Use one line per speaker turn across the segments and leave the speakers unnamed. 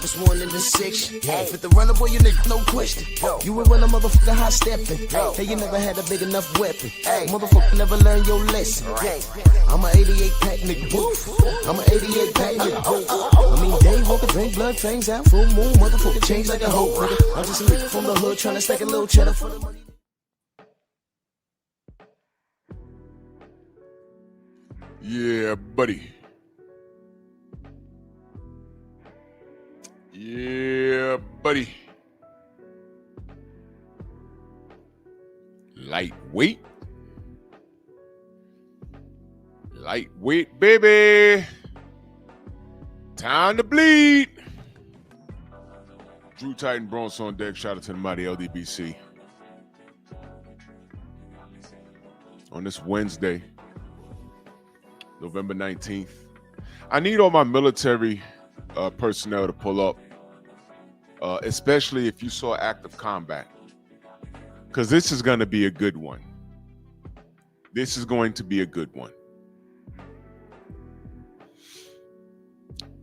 toughest one in the section. Fit the runner, boy, you nigga, no question. You will run a motherfucker high stepping. Hey, you never had a big enough weapon. Motherfucker never learned your lesson. I'm a 88 pack nigga, woof. I'm a 88 pack nigga, woof. I mean, day walker, drink blood, fangs out, full moon, motherfucker change like a hoe, nigga. I'm just a nigga from the hood trying to stack a little cheddar for the money.
Yeah, buddy. Yeah, buddy. Lightweight. Lightweight, baby. Time to bleed. Drew Titan Bronx on deck. Shout out to the mighty LDBC. On this Wednesday, November 19th. I need all my military personnel to pull up, especially if you saw active combat, because this is going to be a good one. This is going to be a good one.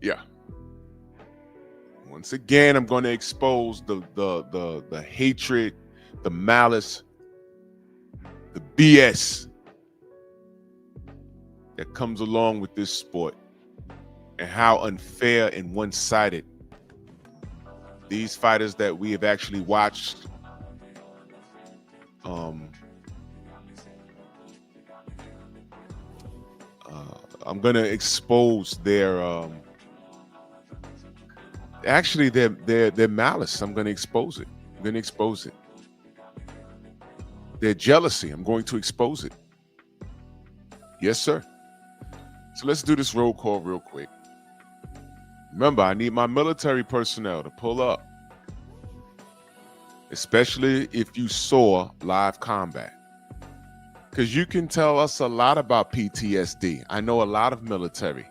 Yeah. Once again, I'm going to expose the hatred, the malice, the BS that comes along with this sport, and how unfair and one-sided these fighters that we have actually watched I'm gonna expose their their malice. I'm gonna expose it. I'm gonna expose it. Their jealousy. I'm going to expose it. Yes, sir. So let's do this roll call real quick. Remember, I need my military personnel to pull up, especially if you saw live combat, because you can tell us a lot about PTSD. I know a lot of military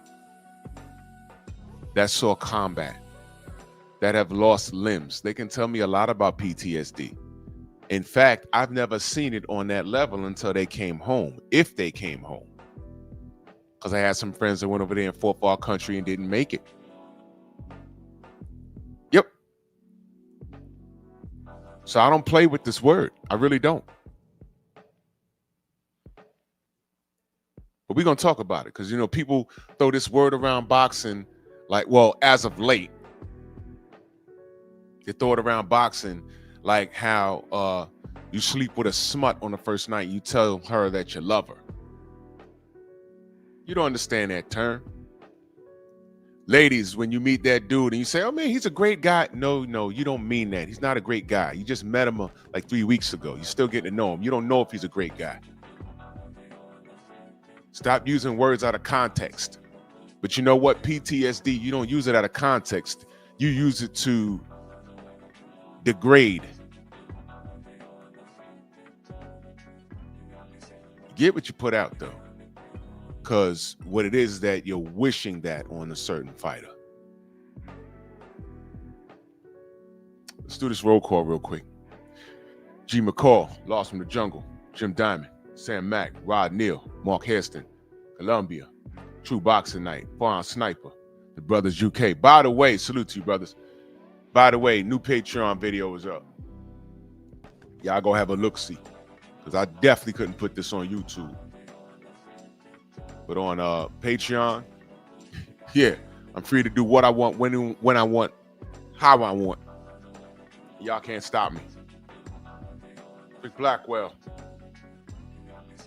that saw combat, that have lost limbs. They can tell me a lot about PTSD. In fact, I've never seen it on that level until they came home, if they came home. Because I had some friends that went over there and fought for our country and didn't make it. Yep. So I don't play with this word. I really don't. But we're going to talk about it because, you know, people throw this word around boxing like, well, as of late, they throw it around boxing like how you sleep with a smut on the first night. You tell her that you love her. You don't understand that term. Ladies, when you meet that dude and you say, oh man, he's a great guy. No, you don't mean that. He's not a great guy. You just met him like 3 weeks ago. You're still getting to know him. You don't know if he's a great guy. Stop using words out of context. But you know what? PTSD, you don't use it out of context. You use it to degrade. You get what you put out, though. Because what it is that you're wishing that on a certain fighter. Let's do this roll call real quick. G. McCall, Lost from the Jungle, Jim Diamond, Sam Mack, Rod Neal, Mark Hairston, Columbia, True Boxing Night, Foreign Sniper, the Brothers UK. By the way, salute to you, brothers. By the way, new Patreon video is up. Y'all go have a look-see, because I definitely couldn't put this on YouTube. But on Patreon, yeah, I'm free to do what I want, when I want, how I want. Y'all can't stop me. Rick Blackwell,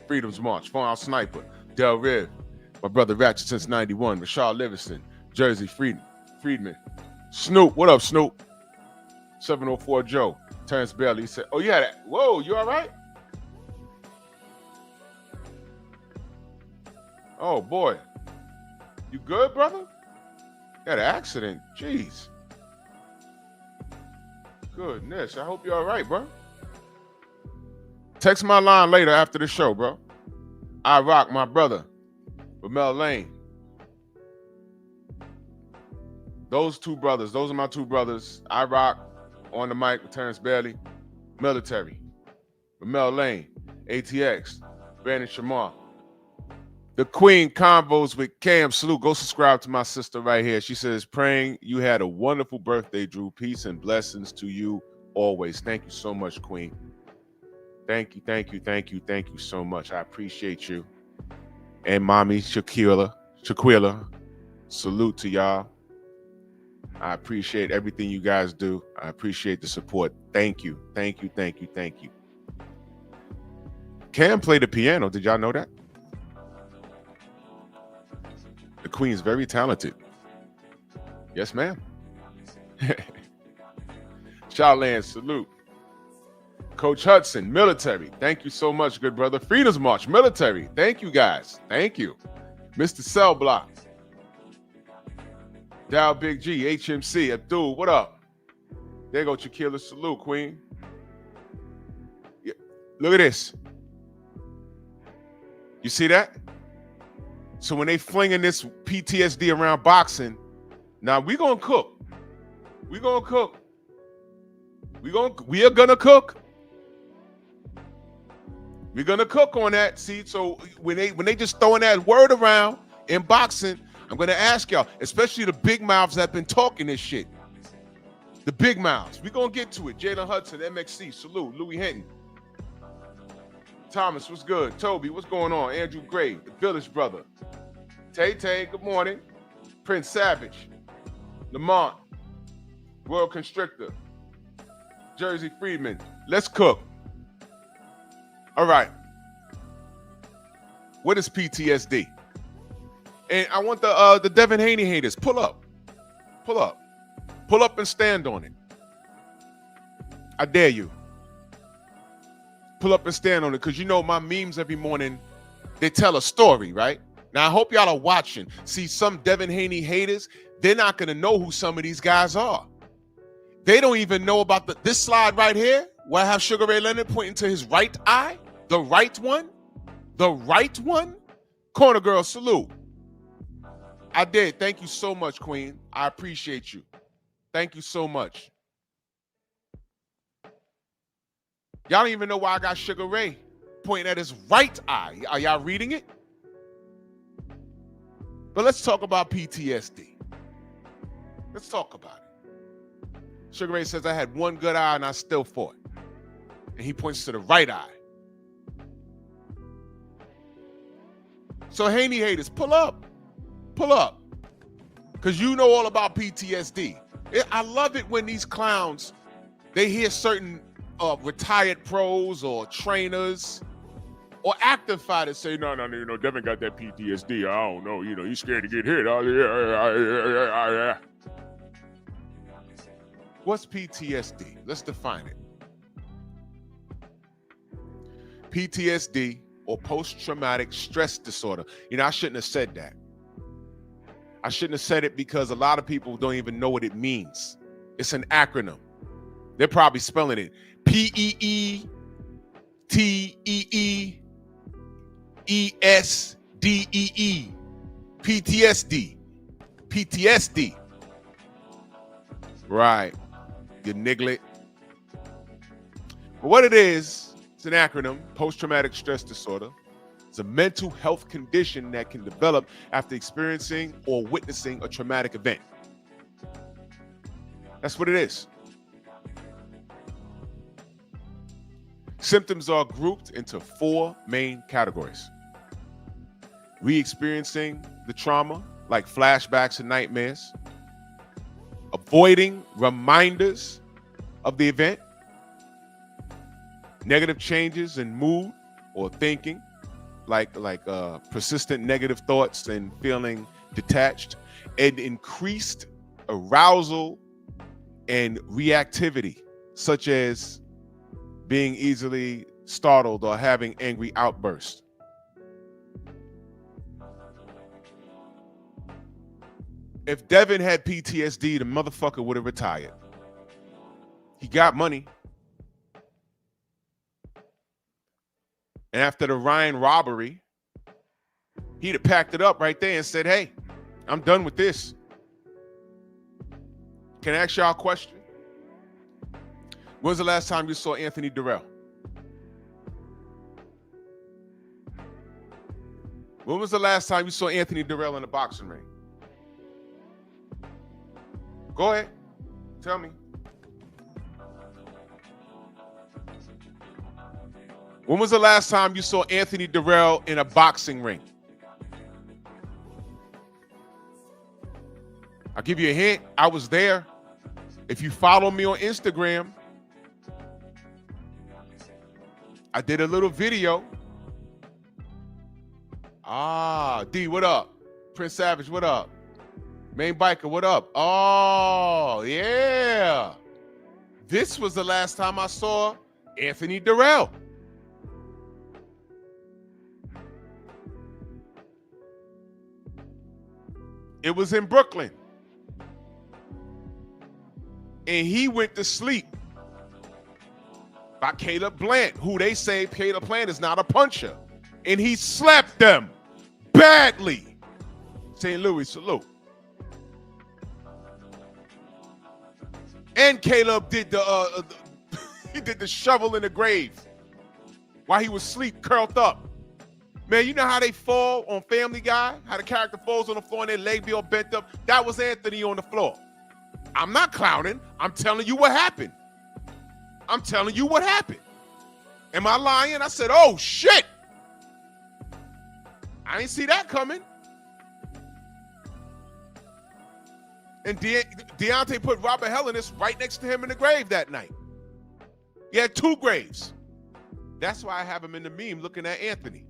Freedom's March, Foreign Sniper, Del Riv, my brother Ratchet since 91, Rashard Livingston, Jersey Friedman, Snoop, what up, Snoop? 704 Joe, Terrence Bailey, he said, oh yeah, that, whoa, you all right? Oh boy, you good, brother? You had an accident, jeez. Goodness, I hope you're all right, bro. Text my line later after the show, bro. I rock, my brother, Ramel Lane. Those two brothers, those are my two brothers. I rock on the mic with Terrence Bailey, military. Ramel Lane, ATX, Brandon Shamar. The Queen Convos with Cam. Salute. Go subscribe to my sister right here. She says, praying you had a wonderful birthday, Drew. Peace and blessings to you always. Thank you so much, Queen. Thank you, thank you, thank you, thank you so much. I appreciate you. And mommy Shaquilla. Salute to y'all. I appreciate everything you guys do. I appreciate the support. Thank you. Thank you. Thank you. Thank you. Cam played the piano. Did y'all know that? The Queen's very talented. Yes, ma'am. Shaolin, salute. Coach Hudson, military. Thank you so much, good brother. Freedom's March, military. Thank you, guys. Thank you. Mr. Cell Block. Dow Big G, HMC, Abdul, what up? There go Shaquilla, salute, Queen. Yeah. Look at this. You see that? So when they flinging this PTSD around boxing, now we gonna cook. We gonna cook. We are gonna cook. We're gonna cook on that. See, so when they just throwing that word around in boxing, I'm gonna ask y'all, especially the big mouths that been talking this shit. The big mouths. We're gonna get to it. Jalen Hudson, MXC, salute. Louis Hinton. Thomas, what's good? Toby, what's going on? Andrew Gray, the Village Brother. Tay, good morning. Prince Savage. Lamont. Royal Constrictor. Jersey Freedman. Let's cook. All right. What is PTSD? And I want the Devin Haney haters, pull up. Pull up. Pull up and stand on it. I dare you. Pull up and stand on it, because you know my memes every morning, they tell a story, right? Now, I hope y'all are watching. See, some Devin Haney haters, they're not going to know who some of these guys are. They don't even know about this slide right here, where I have Sugar Ray Leonard pointing to his right eye. The right one? The right one? Corner girl, salute. I did. Thank you so much, Queen. I appreciate you. Thank you so much. Y'all don't even know why I got Sugar Ray pointing at his right eye. Are y'all reading it? But let's talk about PTSD. Let's talk about it. Sugar Ray says, I had one good eye and I still fought. And he points to the right eye. So Haney haters, pull up. Pull up. Because you know all about PTSD. I love it when these clowns, they hear certain retired pros or trainers or active fighters say, no, Devin got that PTSD. I don't know. He's scared to get hit. What's PTSD? Let's define it. PTSD, or post-traumatic stress disorder. I shouldn't have said that. I shouldn't have said it because a lot of people don't even know what it means. It's an acronym. They're probably spelling it PEETEEESDEE. PTSD. PTSD. Right. You niglet. But what it is, it's an acronym, post-traumatic stress disorder. It's a mental health condition that can develop after experiencing or witnessing a traumatic event. That's what it is. Symptoms are grouped into 4 main categories. Re-experiencing the trauma, like flashbacks and nightmares. Avoiding reminders of the event. Negative changes in mood or thinking, like persistent negative thoughts and feeling detached. And increased arousal and reactivity, such as being easily startled or having angry outbursts. If Devin had PTSD, the motherfucker would have retired. He got money. And after the Ryan robbery, he'd have packed it up right there and said, hey, I'm done with this. Can I ask y'all a question? When was the last time you saw Anthony Durrell? When was the last time you saw Anthony Durrell in a boxing ring? Go ahead. Tell me. When was the last time you saw Anthony Durrell in a boxing ring? I'll give you a hint. I was there. If you follow me on Instagram, I did a little video. D, what up? Prince Savage, what up? Main Biker, what up? Oh, yeah. This was the last time I saw Anthony Durrell. It was in Brooklyn. And he went to sleep by Caleb Blant, who they say Caleb Blant is not a puncher. And he slapped them badly. St. Louis, salute. And Caleb did he did the shovel in the grave while he was asleep, curled up. Man, you know how they fall on Family Guy? How the character falls on the floor and their leg be all bent up? That was Anthony on the floor. I'm not clowning. I'm telling you what happened. I'm telling you what happened. Am I lying? I said, oh, shit. I didn't see that coming. And Deontay put Robert Helenius right next to him in the grave that night. He had 2 graves. That's why I have him in the meme looking at Anthony.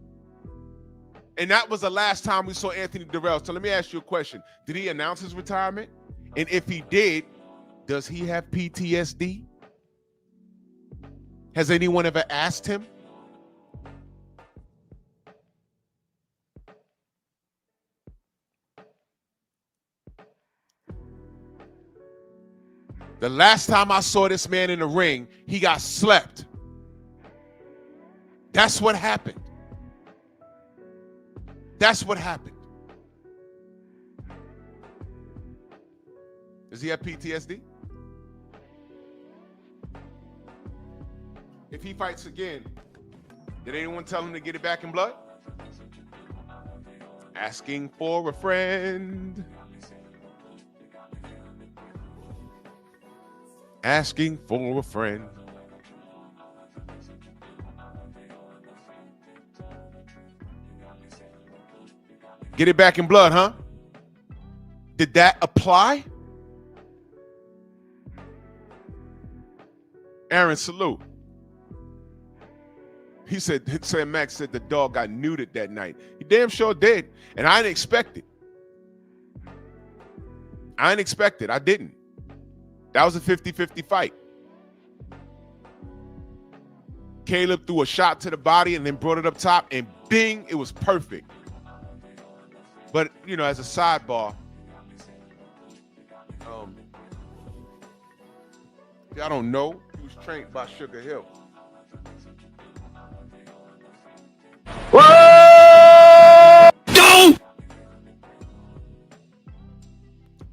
And that was the last time we saw Anthony Durrell. So let me ask you a question. Did he announce his retirement? And if he did, does he have PTSD? Has anyone ever asked him? The last time I saw this man in the ring, he got slept. That's what happened. That's what happened. Does he have PTSD? If he fights again, did anyone tell him to get it back in blood? Asking for a friend. Asking for a friend. Get it back in blood, huh? Did that apply? Aaron, salute. He said, Sam Max said the dog got neutered that night. He damn sure did. And I didn't expect it. I didn't expect it. I didn't. That was a 50-50 fight. Caleb threw a shot to the body and then brought it up top, and bing, it was perfect. But, you know, as a sidebar, I don't know. He was trained by Sugar Hill. Whoa! Go!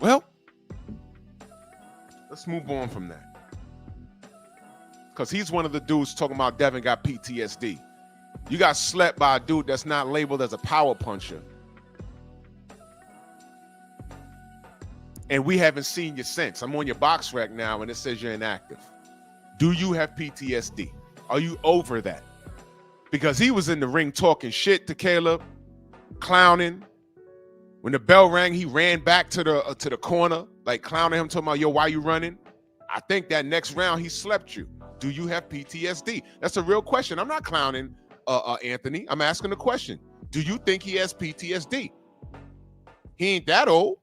Well, let's move on from that. Because he's one of the dudes talking about Devin got PTSD. You got slept by a dude that's not labeled as a power puncher. And we haven't seen you since. I'm on your box rack now and it says you're inactive. Do you have PTSD? Are you over that? Because he was in the ring talking shit to Caleb, clowning. When the bell rang, he ran back to the corner, like clowning him, talking about, yo, why you running? I think that next round he slept you. Do you have PTSD? That's a real question. I'm not clowning Anthony. I'm asking the question. Do you think he has PTSD? He ain't that old.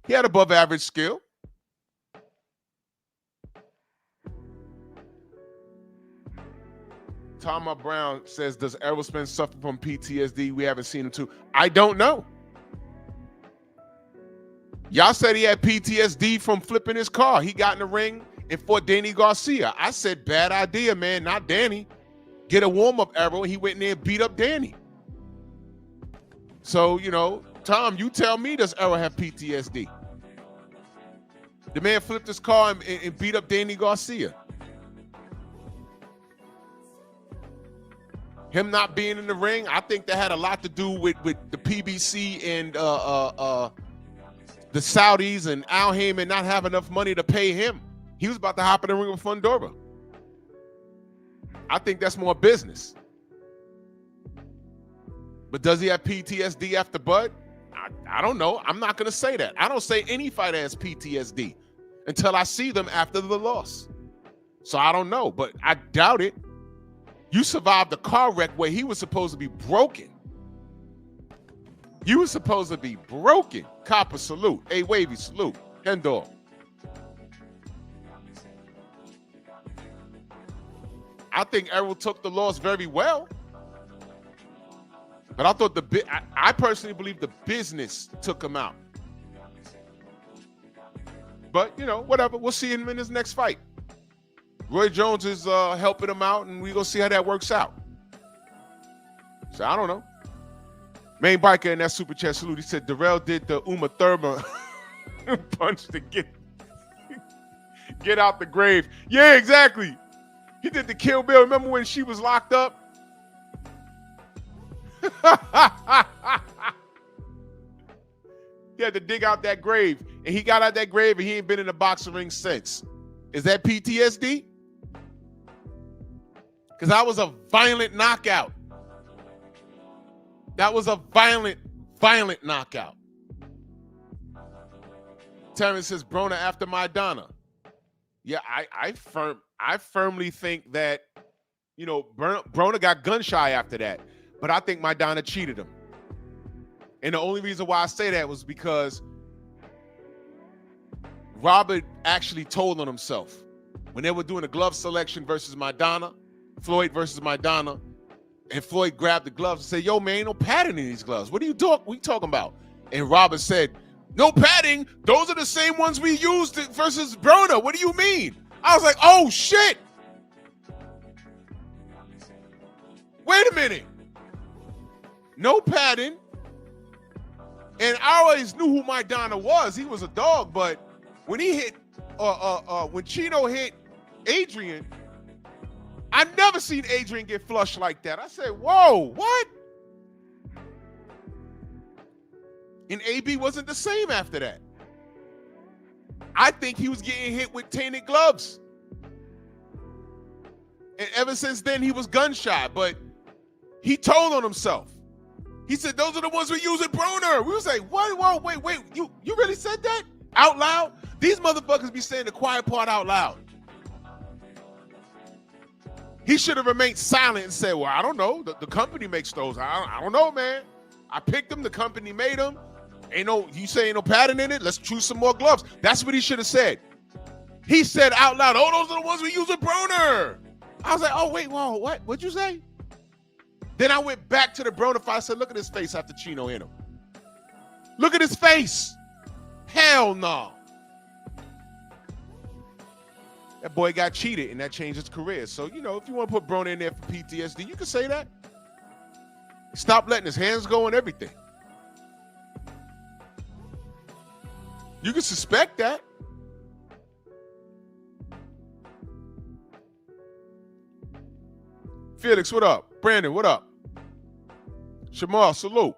He had above average skill. Tama Brown says, does Errol Spence suffer from PTSD? We haven't seen him too. I don't know. Y'all said he had PTSD from flipping his car. He got in the ring and fought Danny Garcia. I said, bad idea, man, not Danny. Get a warm-up, Errol. He went in there and beat up Danny. So, you know, Tom, you tell me, does Errol have PTSD? The man flipped his car and beat up Danny Garcia. Him not being in the ring, I think that had a lot to do with the PBC and the Saudis and Al Heyman not have enough money to pay him. He was about to hop in the ring with Fundora. I think that's more business. But does he have PTSD after Bud? I don't know. I'm not going to say that. I don't say any fighter has PTSD until I see them after the loss. So I don't know, but I doubt it. You survived a car wreck where he was supposed to be broken. You were supposed to be broken. Copper, salute. A Wavy, salute. Hendor. I think Errol took the loss very well. But I thought I personally believe the business took him out. But, you know, whatever. We'll see him in his next fight. Roy Jones is helping him out, and we're going to see how that works out. So, I don't know. Main biker in that super chat salute, he said Darrell did the Uma Thurman punch to get out the grave. Yeah, exactly. He did the Kill Bill. Remember when she was locked up? He had to dig out that grave, and he got out that grave, and he ain't been in the boxing ring since. Is that PTSD? Because that was a violent knockout. That was a violent knockout. Terrence says Broner after Maidana. Yeah, I firmly think that, you know, Broner got gun shy after that. But I think Maidana cheated him. And the only reason why I say that was because Robert actually told on himself. When they were doing the glove selection versus Maidana, Floyd versus Maidana, and Floyd grabbed the gloves and said, yo, man, ain't no padding in these gloves. What are you talking about? And Robert said, no padding? Those are the same ones we used versus Broner. What do you mean? I was like, oh, shit. Wait a minute. No padding. And I always knew who Maidana was. He was a dog, but when he hit, when Chino hit Adrian, I never seen Adrian get flushed like that. I said, whoa, what? And AB wasn't the same after that. I think he was getting hit with tainted gloves. And ever since then, he was gun shy, but he told on himself. He said, those are the ones we use at Broner. We was like, what? Whoa, wait. You really said that? Out loud? These motherfuckers be saying the quiet part out loud. He should have remained silent and said, well, I don't know. The company makes those. I don't know, man. I picked them. The company made them. You say ain't no pattern in it? Let's choose some more gloves. That's what he should have said. He said out loud, oh, those are the ones we use at Broner. I was like, oh, wait, whoa, what? What'd you say? Then I went back to the Broner fight. I said, look at his face after Chino hit him. Look at his face. Hell no. That boy got cheated, and that changed his career. So, you know, if you want to put Broner in there for PTSD, you can say that. Stop letting his hands go and everything. You can suspect that. Felix, what up? Brandon, what up? Shamar, salute.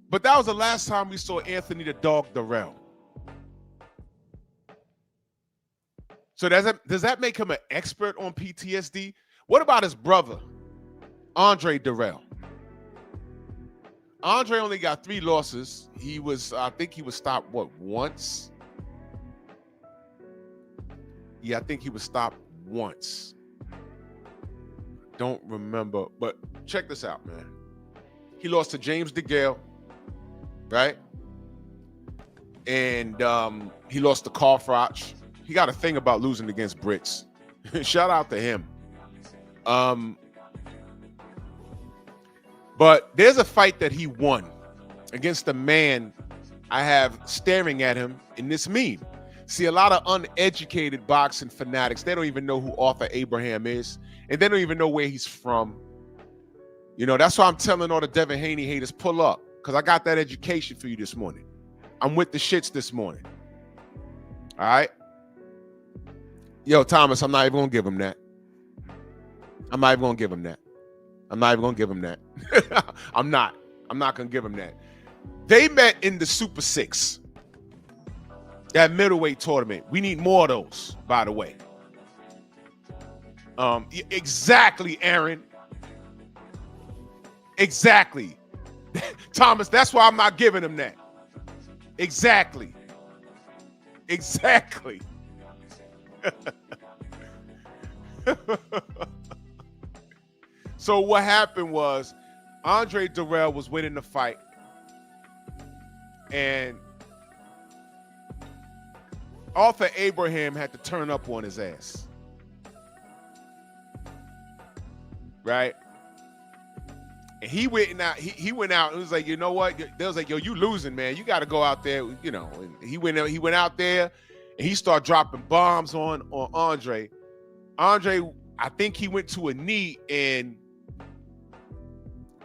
But that was the last time we saw Anthony the Dog Darrell. So does that make him an expert on PTSD? What about his brother, Andre Darrell? Andre only got 3 losses. I think he was stopped, once? Yeah, I think he was stopped once. Don't remember, but check this out, man. He lost to James DeGale, right? And he lost to Carl Froch. He got a thing about losing against Brits. Shout out to him. But there's a fight that he won against a man I have staring at him in this meme. See, a lot of uneducated boxing fanatics, they don't even know who Arthur Abraham is, and they don't even know where he's from. You know, that's why I'm telling all the Devin Haney haters, pull up, because I got that education for you this morning. I'm with the shits this morning. All right? Yo, Thomas, I'm not even gonna give him that. I'm not even gonna give him that. I'm not even gonna give him that. I'm not gonna give him that. They met in the Super 6. That middleweight tournament. We need more of those, by the way. Exactly, Aaron. Exactly. Thomas, that's why I'm not giving him that. Exactly. Exactly. So what happened was Andre Dirrell was winning the fight, and Arthur Abraham had to turn up on his ass. Right? And he went out. He went out and was like, you know what? They was like, yo, you losing, man. You got to go out there, you know. And he went out there, and he started dropping bombs on Andre. Andre, I think he went to a knee, and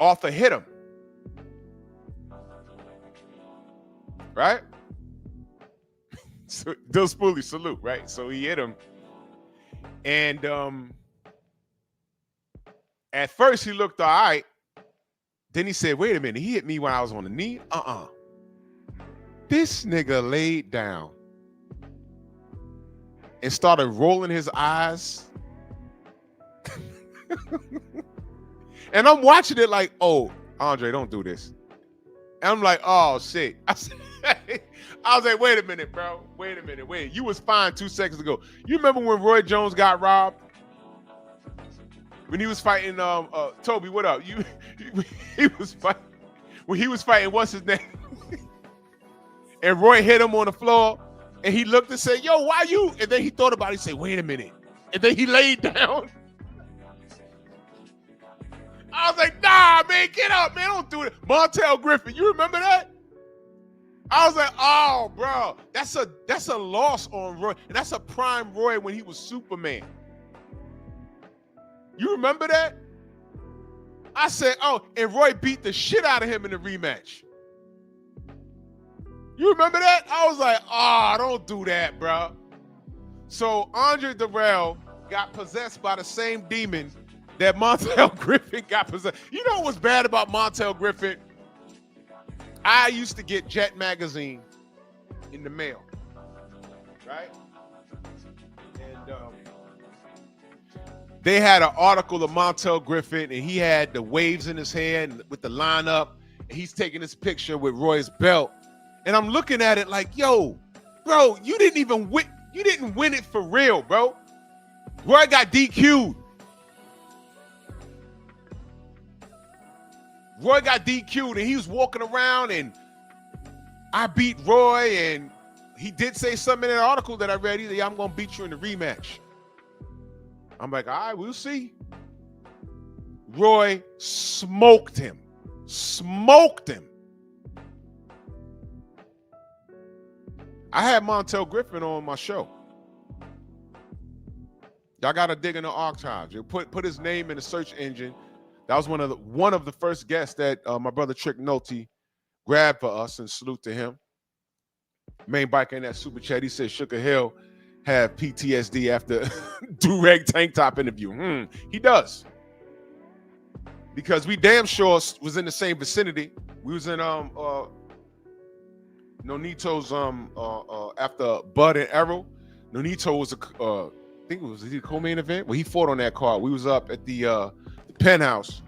Arthur hit him. Right? So Dill Spoolie, salute, right? So he hit him. And at first he looked all right. Then he said, wait a minute, he hit me when I was on the knee? This nigga laid down and started rolling his eyes. And I'm watching it like, oh, Andre, don't do this. And I'm like, oh, shit. I was like, wait a minute, bro. Wait a minute. Wait. You was fine 2 seconds ago. You remember when Roy Jones got robbed? When he was fighting, Toby, what up? He was fighting. When he was fighting, what's his name? And Roy hit him on the floor, and he looked and said, yo, why you? And then he thought about it. He said, wait a minute. And then he laid down. I was like, nah, man, get up, man. Don't do it. Montel Griffin, you remember that? I was like, oh, bro, that's a loss on Roy. And that's a prime Roy when he was Superman. You remember that? I said, oh, and Roy beat the shit out of him in the rematch. You remember that? I was like, oh, don't do that, bro. So Andre Dirrell got possessed by the same demon that Montel Griffin got possessed. You know what's bad about Montel Griffin? I used to get Jet magazine in the mail, right? And they had an article of Montel Griffin, and he had the waves in his hand with the lineup, and he's taking this picture with Roy's belt. And I'm looking at it like, yo, bro, you didn't even win. You didn't win it for real, bro. Roy got DQ'd. Roy got DQ'd, and he was walking around, and I beat Roy, and he did say something in that article that I read. Either I'm going to beat you in the rematch. I'm like, all right, we'll see. Roy smoked him. Smoked him. I had Montel Griffin on my show. Y'all got to dig in the archives. You put his name in the search engine. That was one of the first guests that my brother Trick Nolte grabbed for us, and salute to him. Main biker in that super chat, he said Sugar Hill have PTSD after do-rag tank top interview. He does. Because we damn sure was in the same vicinity. We was in Nonito's after Bud and Errol. Nonito was I think it was the co-main event. Well, he fought on that card. We was up at the Penthouse,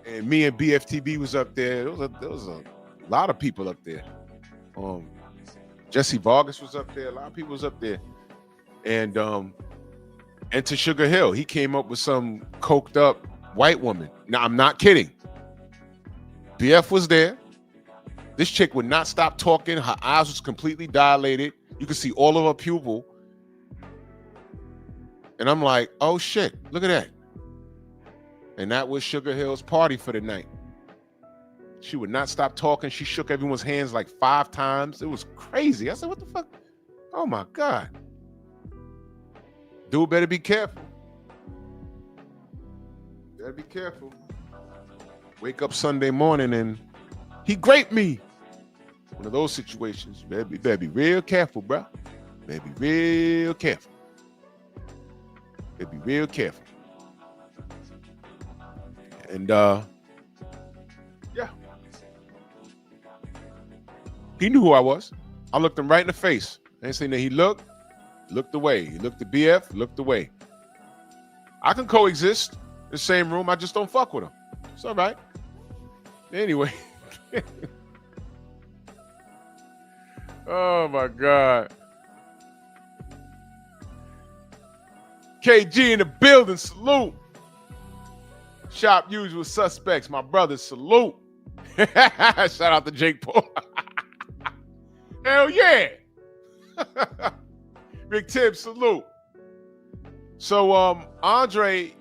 and me and BFTB was up there. There was a lot of people up there. Jesse Vargas was up there. A lot of people was up there. And to Sugar Hill, he came up with some coked up white woman. Now, I'm not kidding. BF was there. This chick would not stop talking. Her eyes was completely dilated. You could see all of her pupil. And I'm like, oh shit, look at that. And that was Sugar Hill's party for the night. She would not stop talking. She shook everyone's hands like 5 times. It was crazy. I said, what the fuck? Oh my God. Dude better be careful. Better be careful. Wake up Sunday morning and he raped me. One of those situations. Better be real careful, bro. Better be real careful. real careful. And yeah. He knew who I was. I looked him right in the face. I ain't saying that he looked away. He looked at BF, looked away. I can coexist in the same room. I just don't fuck with him. It's all right. Anyway. Oh my God. KG in the building, salute. Shop Usual Suspects, my brothers, salute. Shout out to Jake Paul. Hell yeah. Big Tip, salute. So Andre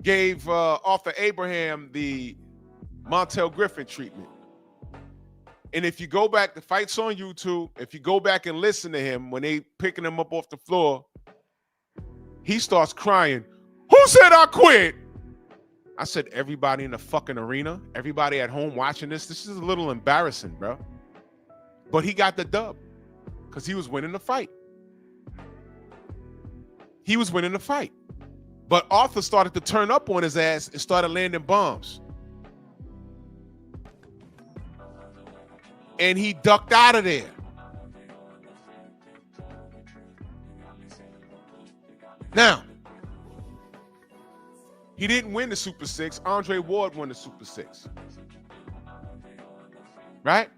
gave Arthur Abraham the Montel Griffin treatment. And if you go back, the fight's on YouTube, if you go back and listen to him when they picking him up off the floor, he starts crying, "Who said I quit?" I said, everybody in the fucking arena, everybody at home watching this is a little embarrassing, bro. But he got the dub because he was winning the fight. He was winning the fight. But Arthur started to turn up on his ass and started landing bombs. And he ducked out of there. Now, he didn't win the Super Six. Andre Ward won the Super Six. Right?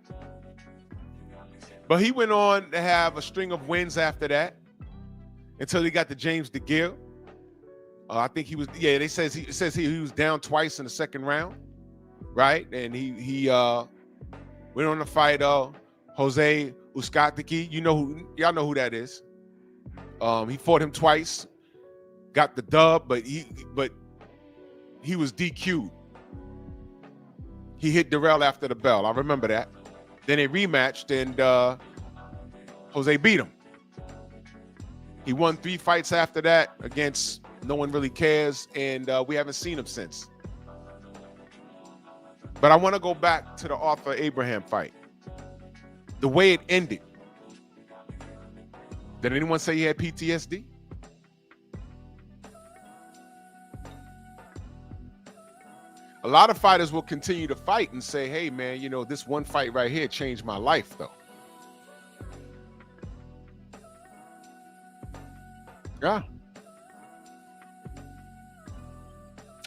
But he went on to have a string of wins after that until he got to James DeGill. I think he was, yeah, it says he was down twice in the second round. Right? And he went on to fight Jose Uzcategui. Y'all know who that is. He fought him twice, got the dub, but he was DQ'd. He hit Darrell after the bell. I remember that. Then they rematched, and Jose beat him. He won 3 fights after that against no one really cares, and we haven't seen him since. But I want to go back to the Arthur Abraham fight. The way it ended. Did anyone say he had PTSD? A lot of fighters will continue to fight and say, hey, man, this one fight right here changed my life, though. Yeah.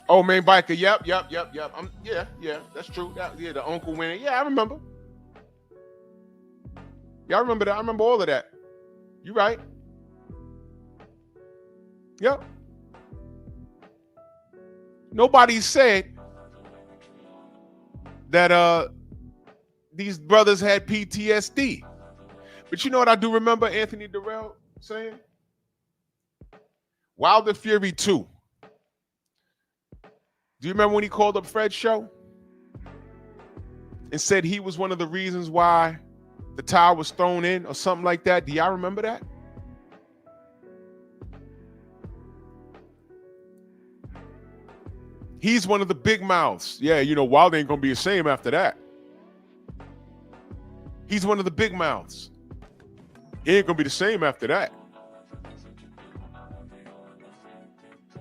Oh, man, biker. Yep. Yeah, that's true. Yeah, the uncle winning. Yeah, I remember. Yeah, I remember that. I remember all of that. You right. Yep. Nobody said that these brothers had PTSD. But you know what I do remember Anthony Darrell saying? Wilder Fury 2. Do you remember when he called up Fred's show and said he was one of the reasons why the towel was thrown in or something like that? Do y'all remember that? He's one of the big mouths. Yeah, Wilder ain't gonna be the same after that. He's one of the big mouths. He ain't gonna be the same after that.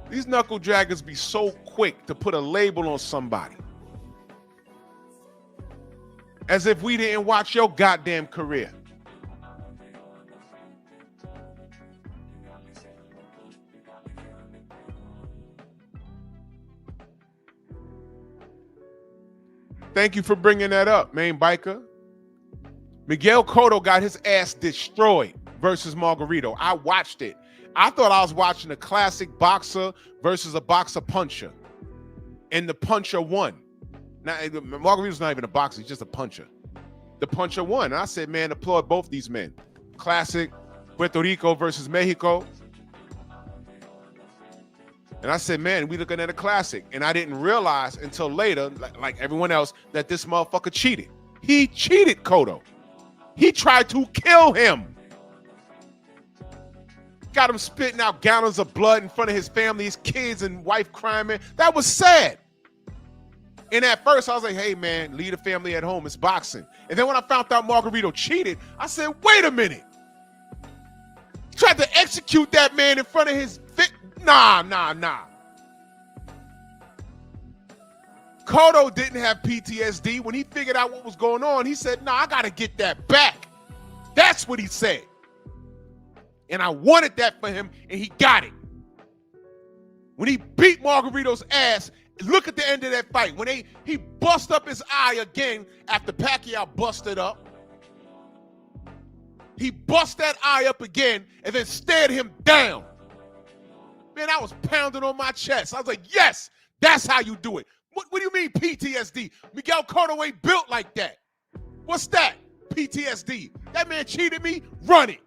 These knuckle draggers be so quick to put a label on somebody. As if we didn't watch your goddamn career. Thank you for bringing that up, main biker. Miguel Cotto got his ass destroyed versus Margarito. I watched it. I thought I was watching a classic boxer versus a boxer puncher. And the puncher won. Now, Margarito's not even a boxer, he's just a puncher. The puncher won. And I said, man, applaud both these men. Classic Puerto Rico versus Mexico. And I said, man, we looking at a classic. And I didn't realize until later, like everyone else, that this motherfucker cheated. He cheated Cotto. He tried to kill him. Got him spitting out gallons of blood in front of his family, his kids and wife crying. That was sad. And at first I was like, hey man, leave the family at home. It's boxing. And then when I found out Margarito cheated, I said, wait a minute. He tried to execute that man in front of his Nah. Cotto didn't have PTSD. When he figured out what was going on, he said, nah, I got to get that back. That's what he said. And I wanted that for him, and he got it. When he beat Margarito's ass, look at the end of that fight. When he bust up his eye again after Pacquiao busted up. He bust that eye up again and then stared him down. Man, I was pounding on my chest. I was like, yes, that's how you do it. What do you mean PTSD? Miguel Cotto ain't built like that. What's that? PTSD. That man cheated me? Run it.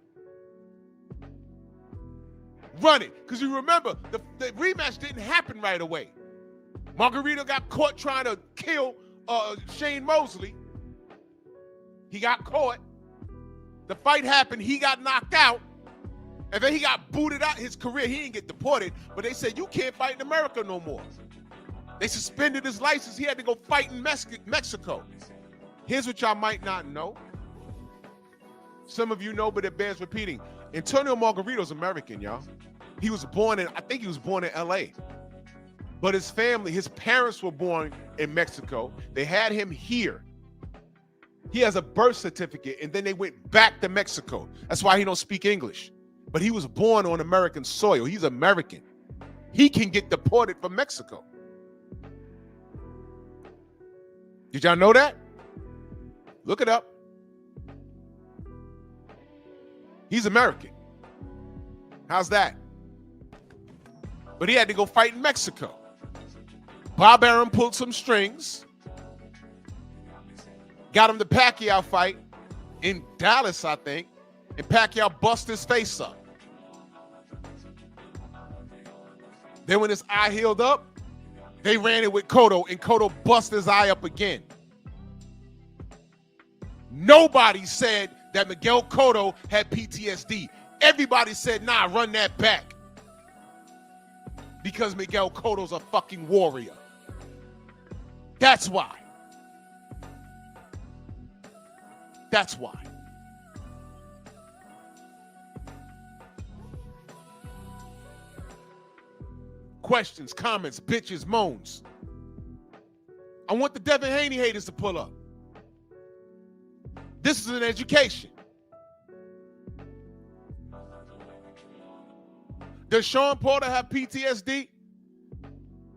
Run it. Because you remember, the rematch didn't happen right away. Margarito got caught trying to kill Shane Mosley. He got caught. The fight happened. He got knocked out. And then he got booted out his career. He didn't get deported. But they said, you can't fight in America no more. They suspended his license. He had to go fight in Mexico. Here's what y'all might not know. Some of you know, but it bears repeating. Antonio Margarito's American, y'all. He was born in, I think he was born in LA. But his family, his parents were born in Mexico. They had him here. He has a birth certificate, and then they went back to Mexico. That's why he don't speak English. But he was born on American soil. He's American. He can get deported from Mexico. Did y'all know that? Look it up. He's American. How's that? But he had to go fight in Mexico. Bob Arum pulled some strings. Got him the Pacquiao fight in Dallas, I think. And Pacquiao bust his face up. Then when his eye healed up, they ran it with Cotto, and Cotto bust his eye up again. Nobody said that Miguel Cotto had PTSD. Everybody said, nah, run that back. Because Miguel Cotto's a fucking warrior. That's why. That's why. Questions, comments, bitches, moans. I want the Devin Haney haters to pull up. This is an education. Does Sean Porter have PTSD?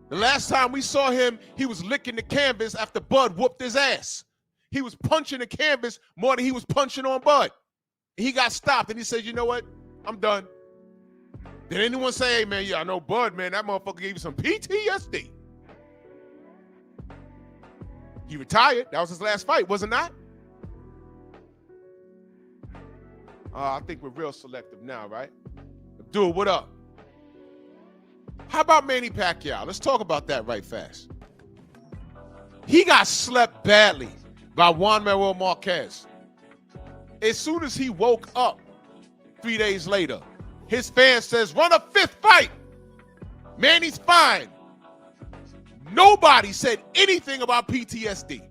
The last time we saw him, he was licking the canvas after Bud whooped his ass. He was punching the canvas more than he was punching on Bud. He got stopped, and he said, you know what? I'm done. Did anyone say, hey, man, yeah, I know Bud, man, that motherfucker gave you some PTSD. He retired. That was his last fight, was it not? I think we're real selective now, right? Dude, what up? How about Manny Pacquiao? Let's talk about that right fast. He got slept badly by Juan Manuel Marquez. As soon as he woke up 3 days later, his fan says, run a fifth fight. Manny's fine. Nobody said anything about PTSD.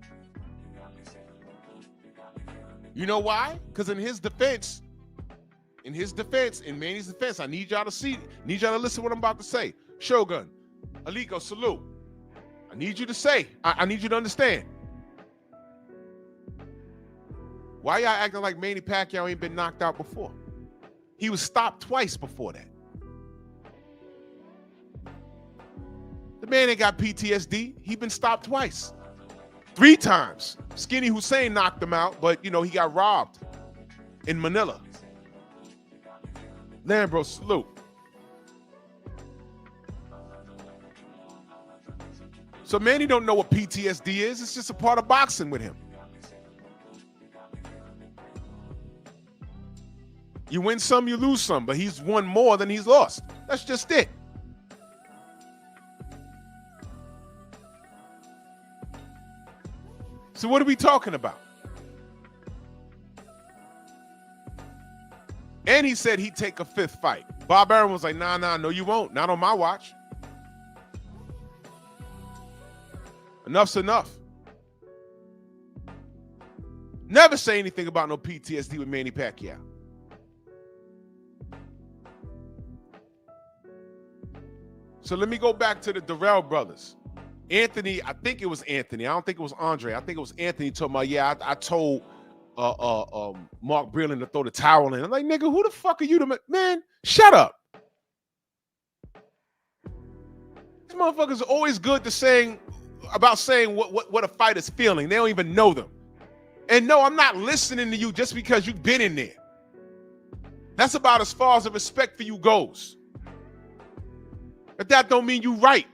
You know why? Because in Manny's defense, I need y'all to listen to what I'm about to say. Shogun, Aliko, salute. I need you to say, I need you to understand. Why y'all acting like Manny Pacquiao ain't been knocked out before? He was stopped twice before that. The man ain't got PTSD. He been stopped twice. 3 times. Skinny Hussein knocked him out, but, you know, he got robbed in Manila. Lambro, salute. So Manny don't know what PTSD is. It's just a part of boxing with him. You win some, you lose some, but he's won more than he's lost. That's just it. So what are we talking about? And he said he'd take a 5th fight. Bob Arum was like, nah, no, you won't. Not on my watch. Enough's enough. Never say anything about no PTSD with Manny Pacquiao. So let me go back to the Darrell brothers. Anthony, I think it was Anthony. I don't think it was Andre. I think it was Anthony talking about, yeah, I told Mark Breland to throw the towel in. I'm like, nigga, who the fuck are you to man? Shut up. These motherfuckers are always good to saying what a fighter's feeling. They don't even know them. And no, I'm not listening to you just because you've been in there. That's about as far as the respect for you goes. But that don't mean you right.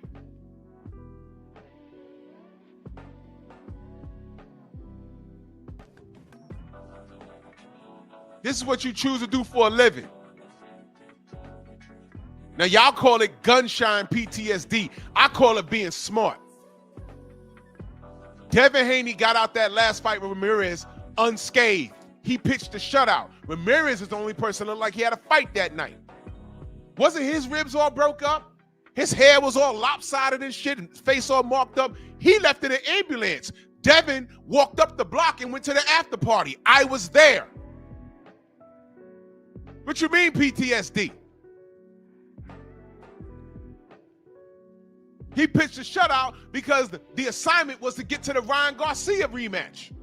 This is what you choose to do for a living. Now, y'all call it gunshine PTSD. I call it being smart. Devin Haney got out that last fight with Ramirez unscathed. He pitched the shutout. Ramirez is the only person that looked like he had a fight that night. Wasn't his ribs all broke up? His hair was all lopsided and shit, and his face all marked up. He left in an ambulance. Devin walked up the block and went to the after party. I was there. What you mean PTSD? He pitched a shutout because the assignment was to get to the Ryan Garcia rematch.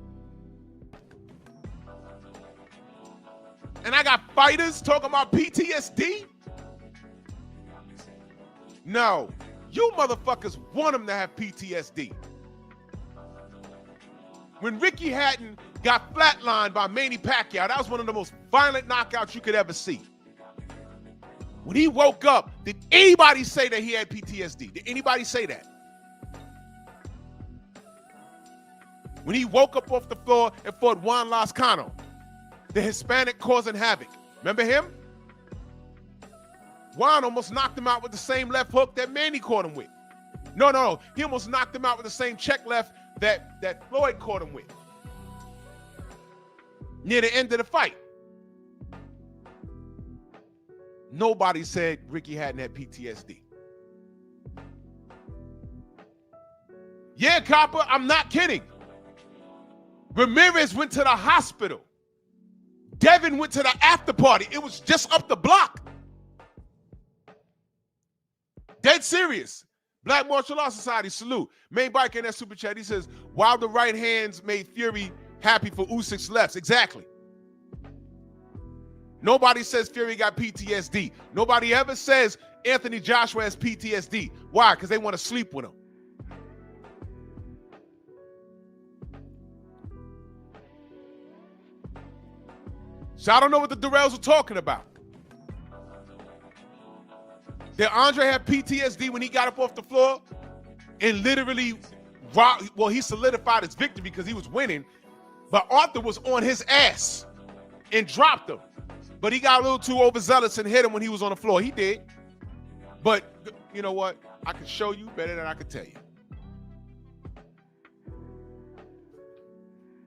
And I got fighters talking about PTSD? No, you motherfuckers want them to have PTSD. When Ricky Hatton got flatlined by Manny Pacquiao, that was one of the most violent knockouts you could ever see. When he woke up, did anybody say that he had PTSD? Did anybody say that? When he woke up off the floor and fought Juan Lascano, the Hispanic causing havoc. Remember him? Juan almost knocked him out with the same left hook that Manny caught him with. No. He almost knocked him out with the same check left that Floyd caught him with. Near the end of the fight. Nobody said Ricky Hatton had PTSD. Yeah, Copper, I'm not kidding. Ramirez went to the hospital. Devin went to the after party. It was just up the block. Dead serious. Black Martial Arts Society, salute. Main Bike in that super chat, he says, while the right hands made Fury happy for Usyk's lefts. Exactly. Nobody says Fury got PTSD. Nobody ever says Anthony Joshua has PTSD. Why? Because they want to sleep with him. So I don't know what the Durrells are talking about. Did Andre have PTSD when he got up off the floor and literally, he solidified his victory because he was winning, but Arthur was on his ass and dropped him. But he got a little too overzealous and hit him when he was on the floor. He did. But you know what? I can show you better than I can tell you.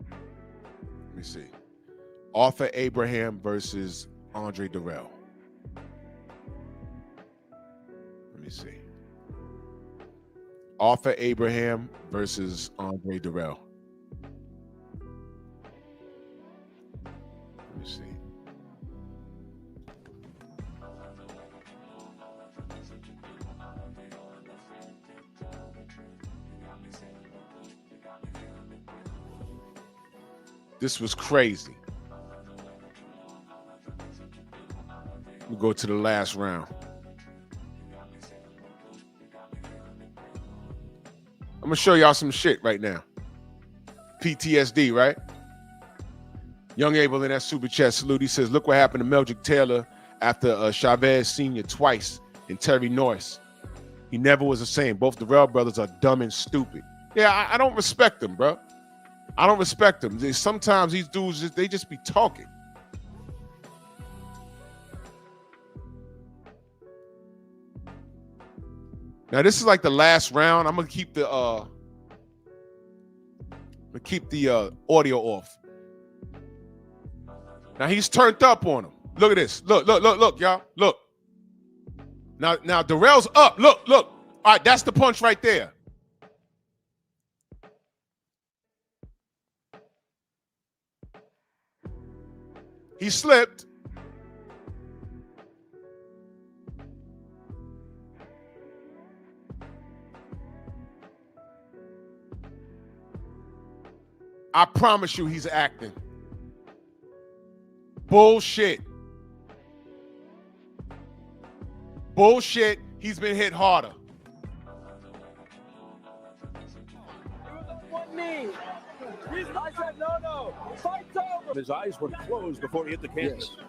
Let me see. Arthur Abraham versus Andre Durrell. Let me see. Arthur Abraham versus Andre Durrell. Let me see. This was crazy. We go to the last round. I'm gonna show y'all some shit right now. PTSD, right? Young Abel in that super chat salute. He says, look what happened to Meldrick Taylor after Chavez Sr. twice and Terry Norris. He never was the same. Both Durrell brothers are dumb and stupid. Yeah, I don't respect them, bro. I don't respect them. Sometimes these dudes, they just be talking. Now this is like the last round. I'm gonna keep the audio off. Now he's turned up on him. Look at this. Look, y'all. Look. Now Durrell's up. Look. All right, that's the punch right there. He slipped. I promise you he's acting. Bullshit. Bullshit. He's been hit harder.
One knee. I said no. Fight's over.
His eyes were closed before he hit the canvas. Yes.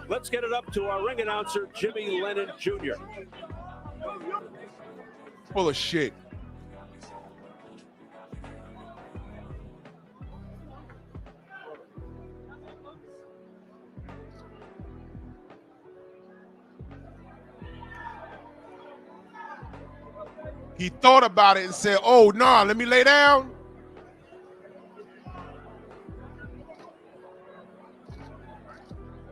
Let's get it up to our ring announcer, Jimmy Lennon Jr.
Full of shit. He thought about it and said, oh, nah, let me lay down.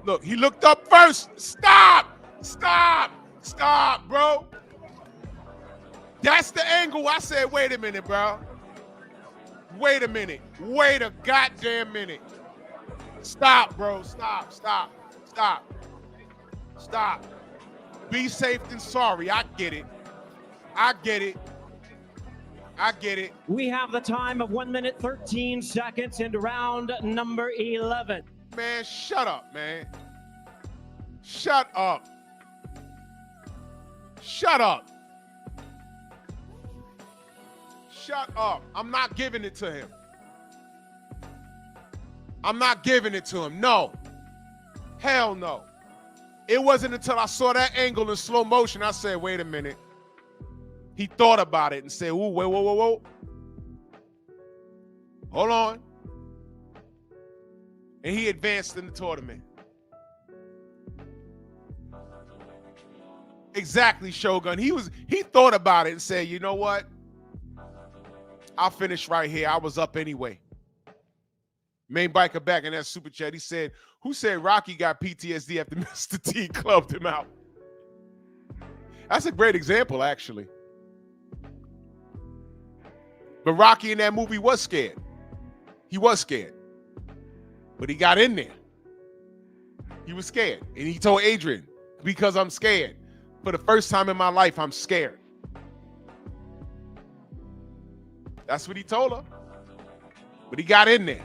Look, he looked up first. Stop, bro. That's the angle. I said, wait a minute, bro. Wait a minute. Wait a goddamn minute. Stop, bro. Stop. Be safe than sorry. I get it.
We have the time of 1 minute, 13 seconds into round number 11.
Man, shut up, man. Shut up. I'm not giving it to him. No. Hell no. It wasn't until I saw that angle in slow motion, I said, wait a minute. He thought about it and said, ooh, whoa. Hold on. And he advanced in the tournament. Exactly, Shogun. He thought about it and said, you know what? I'll finish right here. I was up anyway. Main biker back in that super chat. He said, who said Rocky got PTSD after Mr. T clubbed him out? That's a great example, actually. But Rocky in that movie was scared. He was scared. But he got in there. He was scared. And he told Adrian, because I'm scared. For the first time in my life, I'm scared. That's what he told her. But he got in there.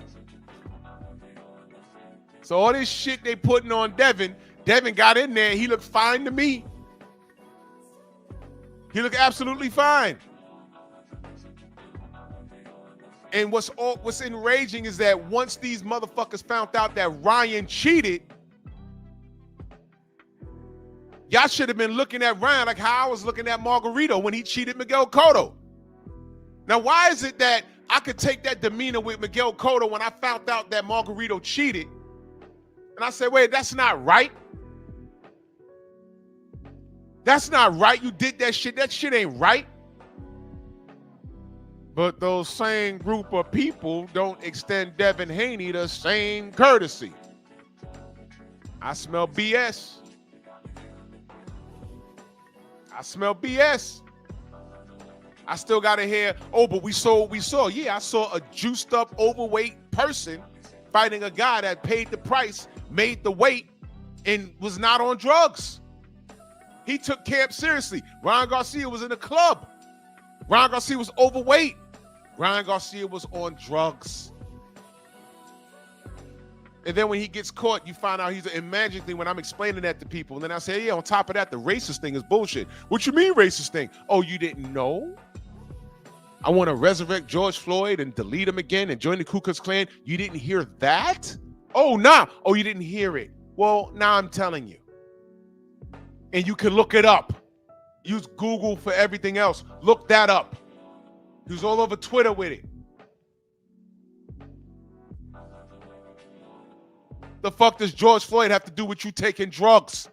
So all this shit they putting on Devin got in there. He looked fine to me. He looked absolutely fine. And what's enraging is that once these motherfuckers found out that Ryan cheated, y'all should have been looking at Ryan like how I was looking at Margarito when he cheated Miguel Cotto. Now, why is it that I could take that demeanor with Miguel Cotto when I found out that Margarito cheated? And I said, wait, that's not right. That's not right. You did that shit. That shit ain't right. But those same group of people don't extend Devin Haney the same courtesy. I smell BS. I still got to hear, oh, but we saw. Yeah, I saw a juiced up, overweight person fighting a guy that paid the price, made the weight, and was not on drugs. He took camp seriously. Ryan Garcia was in a club. Ryan Garcia was overweight. Ryan Garcia was on drugs. And then when he gets caught, you find out and magically when I'm explaining that to people, and then I say, yeah, on top of that, the racist thing is bullshit. What you mean racist thing? Oh, you didn't know? I want to resurrect George Floyd and delete him again and join the Ku Klux Klan. You didn't hear that? Oh, nah. Oh, you didn't hear it. Well, now I'm telling you. And you can look it up. Use Google for everything else. Look that up. He was all over Twitter with it. The fuck does George Floyd have to do with you taking drugs?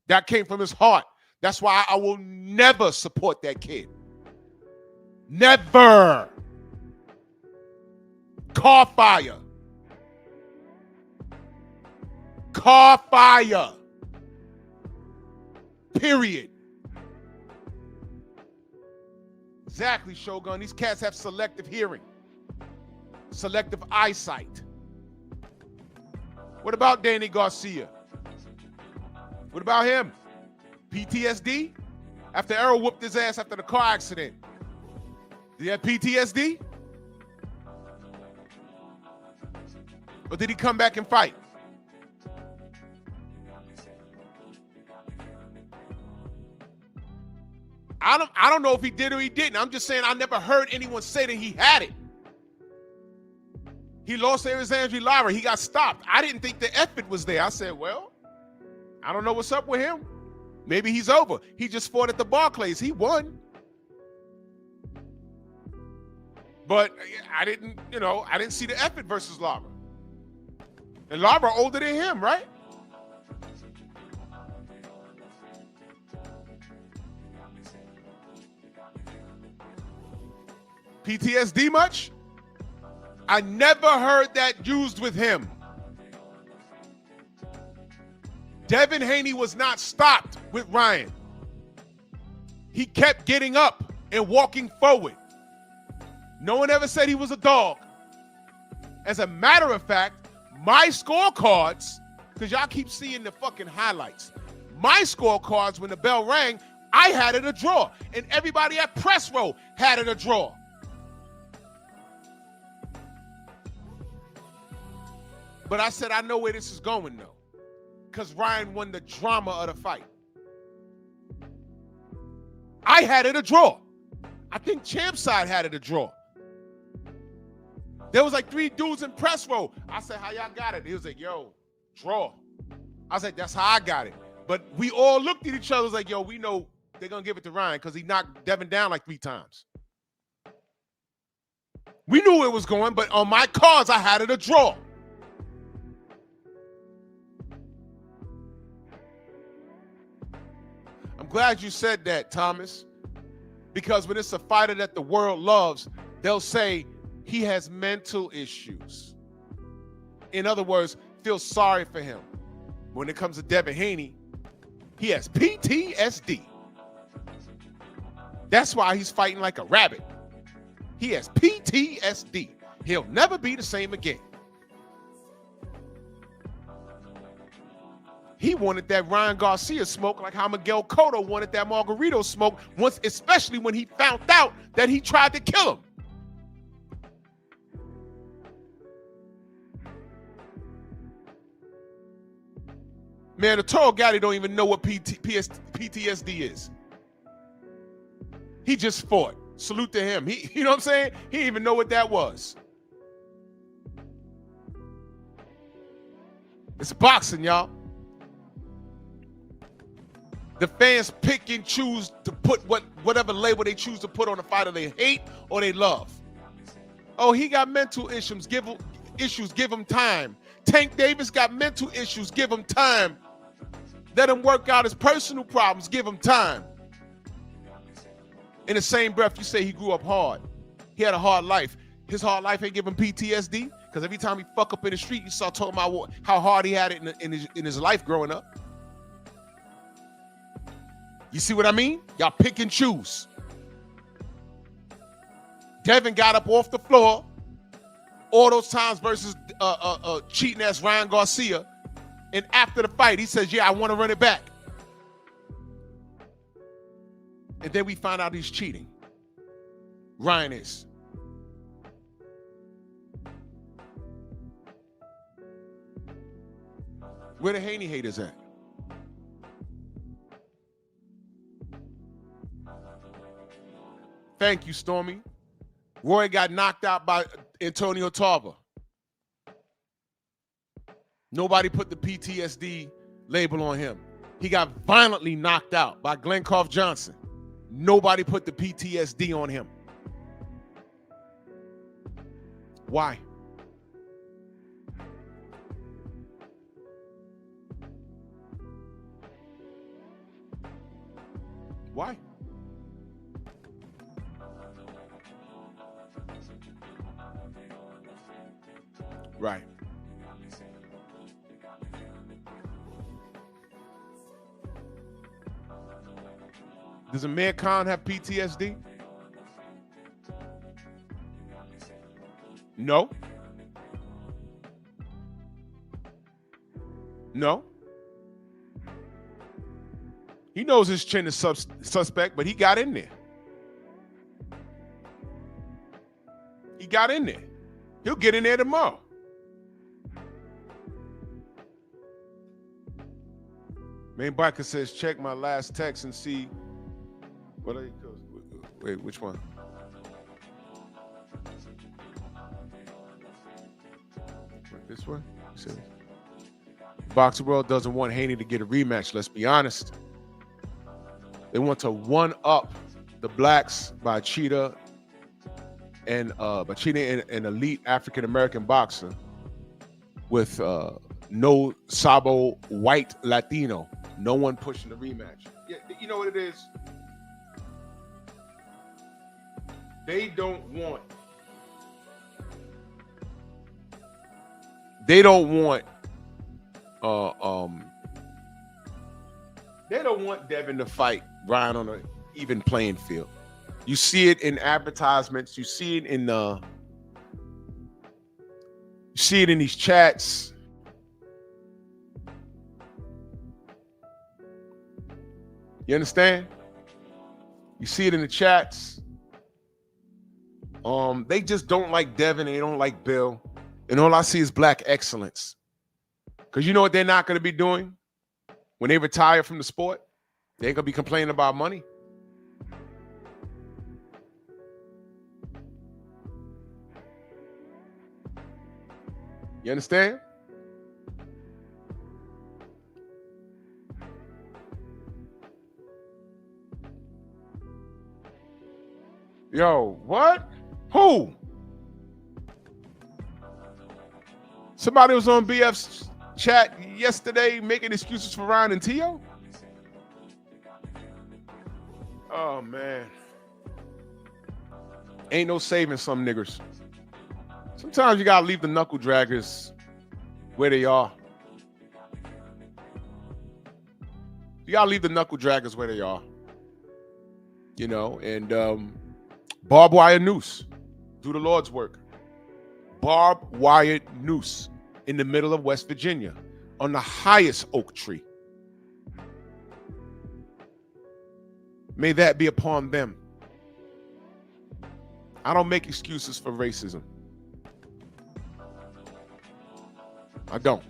That came from his heart. That's why I will never support that kid. Never. Car fire. Period. Exactly, Shogun. These cats have selective hearing, selective eyesight. What about Danny Garcia? What about him? PTSD? After Errol whooped his ass after the car accident. Did he have PTSD? Or did he come back and fight? I don't know if he did or he didn't. I'm just saying I never heard anyone say that he had it. He lost to Alexander Lara. He got stopped. I didn't think the effort was there. I said, well, I don't know what's up with him. Maybe he's over. He just fought at the Barclays. He won. But I didn't see the effort versus Lara. And Lara older than him, right? PTSD much? I never heard that used with him. Devin Haney was not stopped with Ryan. He kept getting up and walking forward. No one ever said he was a dog. As a matter of fact, my scorecards, because y'all keep seeing the fucking highlights, my scorecards, when the bell rang, I had it a draw. And everybody at press row had it a draw. But I said, I know where this is going, though, because Ryan won the drama of the fight. I had it a draw. I think Champ's side had it a draw. There was like 3 dudes in press row. I said, how y'all got it? He was like, yo, draw. I was like, that's how I got it. But we all looked at each other, was like, yo, we know they're going to give it to Ryan because he knocked Devin down like 3 times. We knew it was going, but on my cards, I had it a draw. I'm glad you said that, Thomas, because when it's a fighter that the world loves, they'll say he has mental issues. In other words, feel sorry for him. When it comes to Devin Haney, he has PTSD. That's why he's fighting like a rabbit. He has PTSD. He'll never be the same again. He wanted that Ryan Garcia smoke like how Miguel Cotto wanted that Margarito smoke once, especially when he found out that he tried to kill him. Man, the tall guy don't even know what PTSD is. He just fought. Salute to him. You know what I'm saying? He didn't even know what that was. It's boxing, y'all. The fans pick and choose to put whatever label they choose to put on a fighter they hate or they love. Oh, he got mental issues. Give him time. Tank Davis got mental issues. Give him time. Let him work out his personal problems. Give him time. In the same breath, you say he grew up hard. He had a hard life. His hard life ain't give him PTSD because every time he fuck up in the street, you start talking about how hard he had it in his life growing up. You see what I mean? Y'all pick and choose. Devin got up off the floor all those times versus cheating ass Ryan Garcia. And after the fight, he says, yeah, I want to run it back. And then we find out he's cheating. Ryan is. Where the Haney haters at? Thank you, Stormy. Roy got knocked out by Antonio Tarver. Nobody put the PTSD label on him. He got violently knocked out by Glencoff Johnson. Nobody put the PTSD on him. Why? Why? Right. Does Amir Khan have PTSD? No. No. He knows his chin is suspect, but he got in there. He got in there. He'll get in there tomorrow. Main biker says, check my last text and see. What are you? Wait, which one? This one? Boxing World doesn't want Haney to get a rematch. Let's be honest. They want to one-up the blacks by Cheetah and an elite African-American boxer with no Sabo white Latino. No one pushing the rematch. Yeah, you know what it is? They don't want Devin to fight Ryan on an even playing field. You see it in advertisements. You see it in these chats. You understand? You see it in the chats. They just don't like Devin. They don't like Bill. And all I see is black excellence. Because you know what they're not going to be doing when they retire from the sport? They ain't going to be complaining about money. You understand? Yo, what? Who? Somebody was on BF's chat yesterday making excuses for Ryan and Tio? Oh, man. Ain't no saving some niggers. Sometimes you got to leave the knuckle draggers where they are. You got to leave the knuckle draggers where they are. You know, and barbed wire noose. Do the Lord's work. Barbed wire noose in the middle of West Virginia on the highest oak tree. May that be upon them. I don't make excuses for racism. I don't.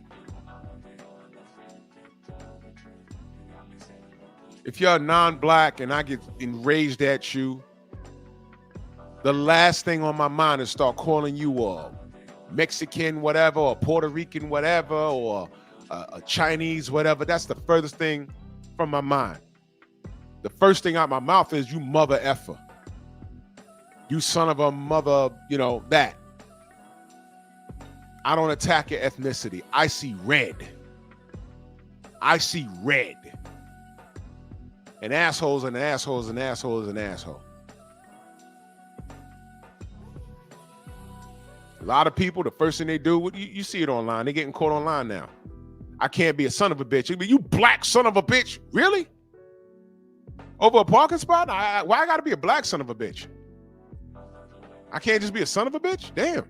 If you're a non-black and I get enraged at you, the last thing on my mind is start calling you a Mexican whatever, or Puerto Rican whatever, or a Chinese whatever. That's the furthest thing from my mind. The first thing out my mouth is you mother effer. You son of a mother, you know, that. I don't attack your ethnicity. I see red. I see red. And assholes and assholes and assholes and assholes. A lot of people, the first thing they do, you see it online. They're getting caught online now. I can't be a son of a bitch. You black son of a bitch? Really? Over a parking spot? Why I gotta be a black son of a bitch? I can't just be a son of a bitch? Damn.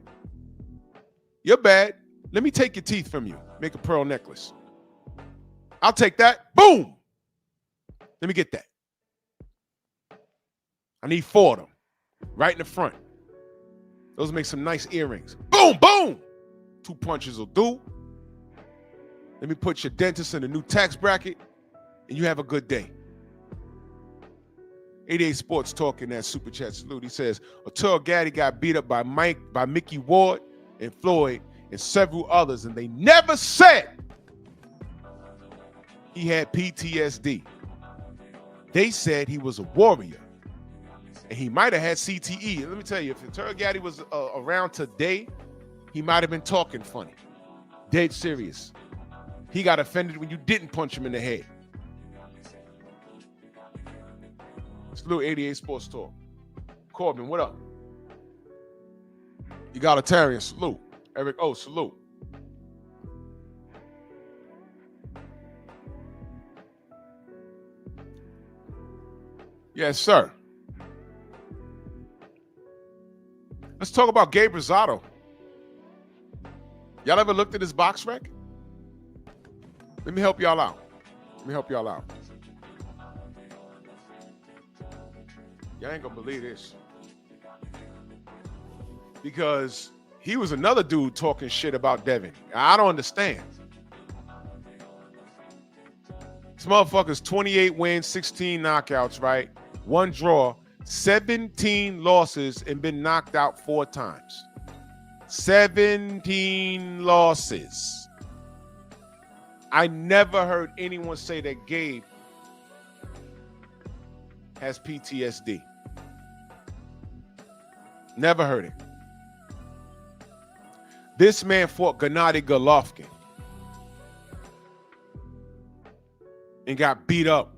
You're bad. Let me take your teeth from you. Make a pearl necklace. I'll take that. Boom. Let me get that. I need 4 of them. Right in the front. Those make some nice earrings. Boom, boom. 2 punches will do. Let me put your dentist in a new tax bracket, and you have a good day. 88 Sports talking that super chat salute. He says, Arturo Gatti got beat up by Mickey Ward and Floyd and several others, and they never said he had PTSD. They said he was a warrior, and he might have had CTE. And let me tell you, if Arturo Gatti was around today, he might have been talking funny. Dead serious. He got offended when you didn't punch him in the head. Salute 88 Sports Talk. Corbin, what up? Egalitarian, salute. Eric O, salute. Yes, sir. Let's talk about Gabe Rosado. Y'all ever looked at his box rec? Let me help y'all out. Y'all ain't gonna believe this. Because he was another dude talking shit about Devin. I don't understand. This motherfucker's 28 wins, 16 knockouts, right? 1 draw, 17 losses, and been knocked out 4 times. 17 losses. I never heard anyone say that Gabe has PTSD. Never heard it. This man fought Gennady Golovkin and got beat up.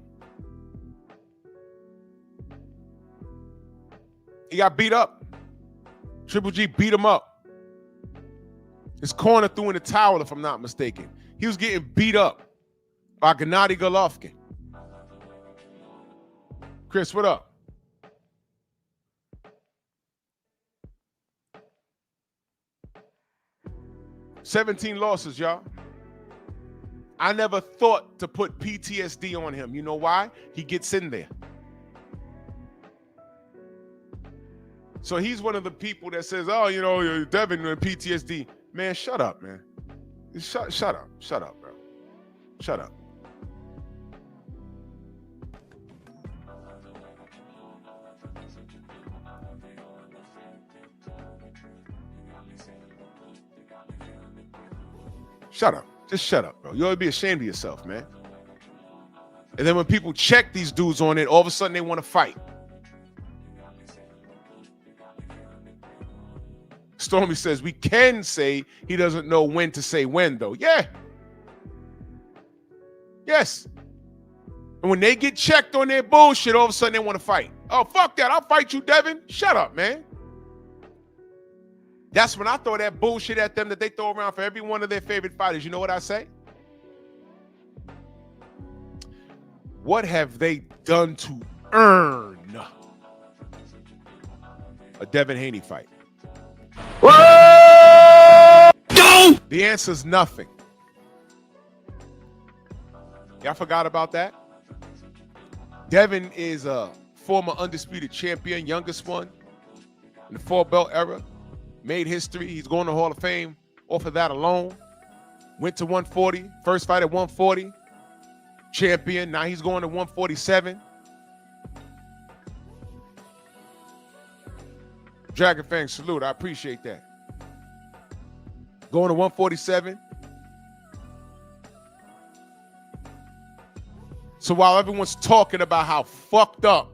He got beat up. Triple G beat him up. His corner threw in the towel, if I'm not mistaken. He was getting beat up by Gennady Golovkin. Chris, what up? "17 losses, y'all. I never thought to put PTSD on him. You know why? He gets in there. So he's one of the people that says, oh, you know, Devin with PTSD. Man, shut up, man. Shut up. Shut up, bro. Shut up. Shut up. Just shut up, bro. You ought to be ashamed of yourself, man. And then when people check these dudes on it, all of a sudden they want to fight. Stormy says, we can say he doesn't know when to say when, though. Yeah. Yes. And when they get checked on their bullshit, all of a sudden they want to fight. Oh, fuck that. I'll fight you, Devin. Shut up, man. That's when I throw that bullshit at them that they throw around for every one of their favorite fighters. You know what I say? What have they done to earn a Devin Haney fight? The answer is nothing. Y'all forgot about that? Devin is a former undisputed champion, youngest one in the 4-belt era. Made history. He's going to Hall of Fame off of that alone. Went to 140. First fight at 140. Champion. Now he's going to 147. Dragon Fang, salute. I appreciate that. Going to 147. So while everyone's talking about how fucked up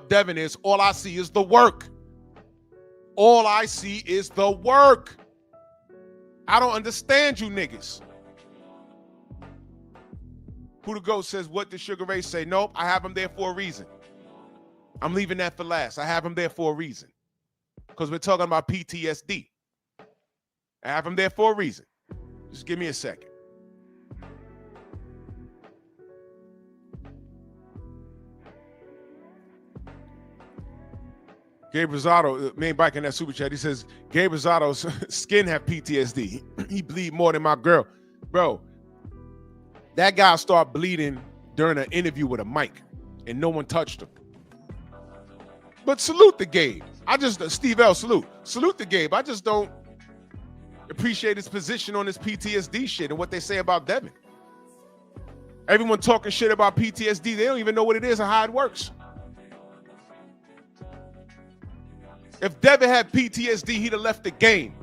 Devin is, all I see is the work. All I see is the work. I don't understand you niggas. Who the Goat says, what did Sugar Ray say? Nope, I have him there for a reason. I'm leaving that for last. I have him there for a reason. Because we're talking about PTSD. I have him there for a reason. Just give me a second. Gabe Rosado, main bike in that super chat, he says, Gabe Rosado's skin have PTSD. He bleed more than my girl. Bro, that guy started bleeding during an interview with a mic, and no one touched him. But salute the Gabe. Steve L, salute. Salute the Gabe. I just don't appreciate his position on this PTSD shit and what they say about Devin. Everyone talking shit about PTSD, they don't even know what it is or how it works. If Devin had PTSD, he'd have left the game.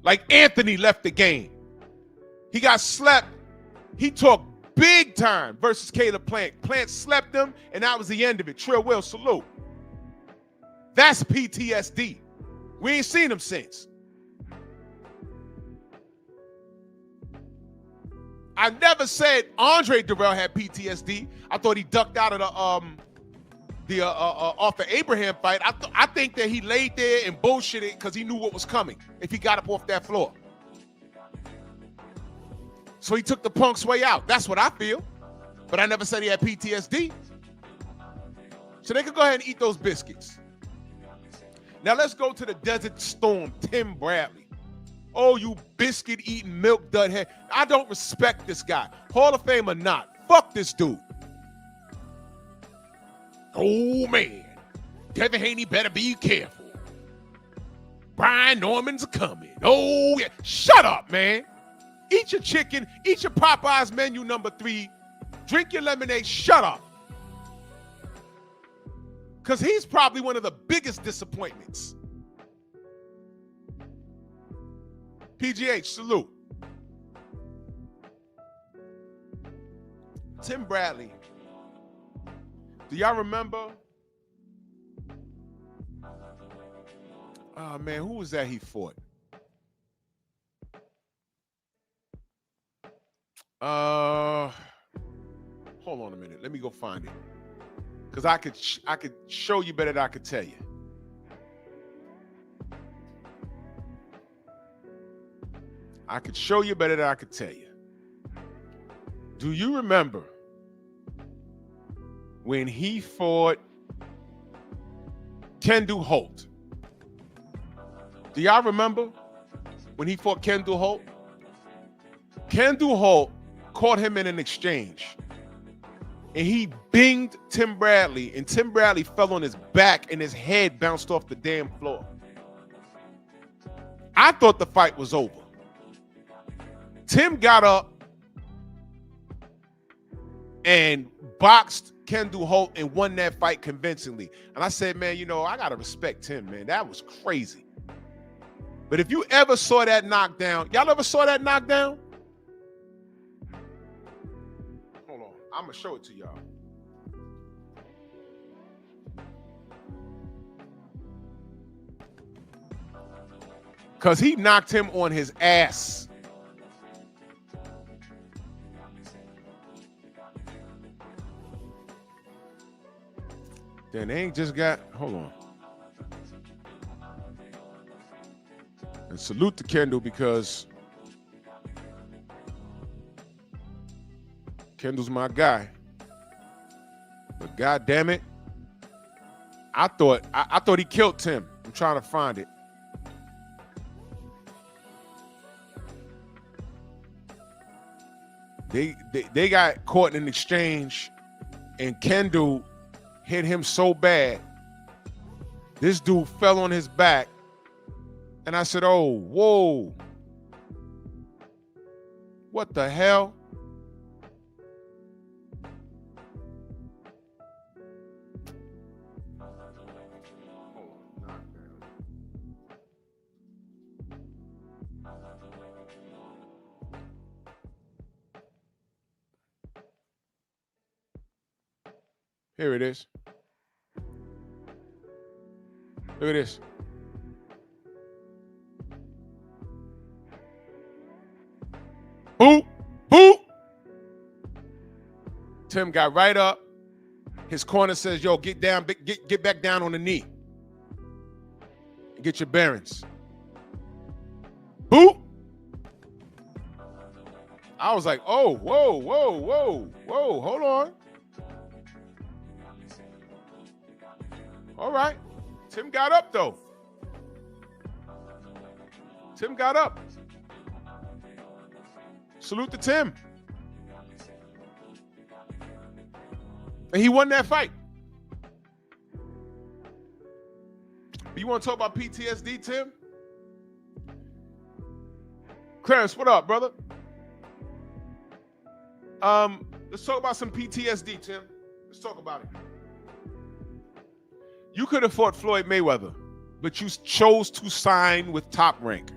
Like Anthony left the game. He got slept. He talked big time versus Caleb Plant. Plant slept him, and that was the end of it. Trill Will, salute. That's PTSD. We ain't seen him since. I never said Andre Durrell had PTSD. I thought he ducked out of the off the Abraham fight. I think that he laid there and bullshitted because he knew what was coming if he got up off that floor. So he took the punk's way out. That's what I feel. But I never said he had PTSD. So they could go ahead and eat those biscuits. Now let's go to the Desert Storm, Tim Bradley. Oh, you biscuit-eating milk dud head. I don't respect this guy. Hall of Fame or not. Fuck this dude. Oh, man. Devin Haney better be careful. Brian Norman's coming. Oh, yeah. Shut up, man. Eat your chicken, eat your Popeyes menu number 3, drink your lemonade, shut up. Because he's probably one of the biggest disappointments. PGH, salute. Tim Bradley. Do y'all remember? Oh, man, who was that he fought? Hold on a minute. Let me go find it. Because I could show you better than I could tell you. I could show you better than I could tell you. Do you remember when he fought Kendall Holt? Do y'all remember when he fought Kendall Holt? Kendall Holt caught him in an exchange, and he binged Tim Bradley, and Tim Bradley fell on his back, and his head bounced off the damn floor. I thought the fight was over. Tim got up and boxed Kendall Holt and won that fight convincingly. And I said, man, you know, I got to respect Tim, man. That was crazy. But if you ever saw that knockdown, y'all ever saw that knockdown? Hold on. I'm going to show it to y'all. Because he knocked him on his ass. Then they ain't just got, hold on. And salute to Kendall, because Kendall's my guy. But God damn it, I thought he killed Tim. I'm trying to find it. They got caught in an exchange, and Kendall hit him so bad, this dude fell on his back, and I said, oh, whoa. What the hell? Here it is. Look at this. Boop, boop. Tim got right up. His corner says, yo, get down, get back down on the knee. And get your bearings. Boop. I was like, oh, whoa, whoa, whoa, whoa, hold on. All right. Tim got up, though. Tim got up. Salute to Tim. And he won that fight. You want to talk about PTSD, Tim? Clarence, what up, brother? Let's talk about some PTSD, Tim. Let's talk about it. You could have fought Floyd Mayweather, but you chose to sign with Top Rank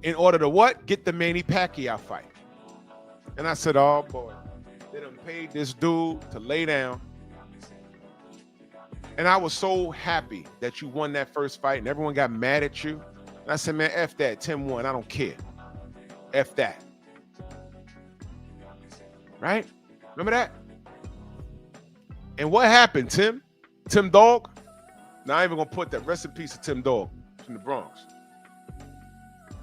in order to what? Get the Manny Pacquiao fight. And I said, oh boy, they done paid this dude to lay down. And I was so happy that you won that first fight and everyone got mad at you. And I said, man, F that, Tim won, I don't care. F that. Right? Remember that? And what happened, Tim? Tim Dog? Now I ain't even gonna put that. Rest in peace to Tim Dog from the Bronx.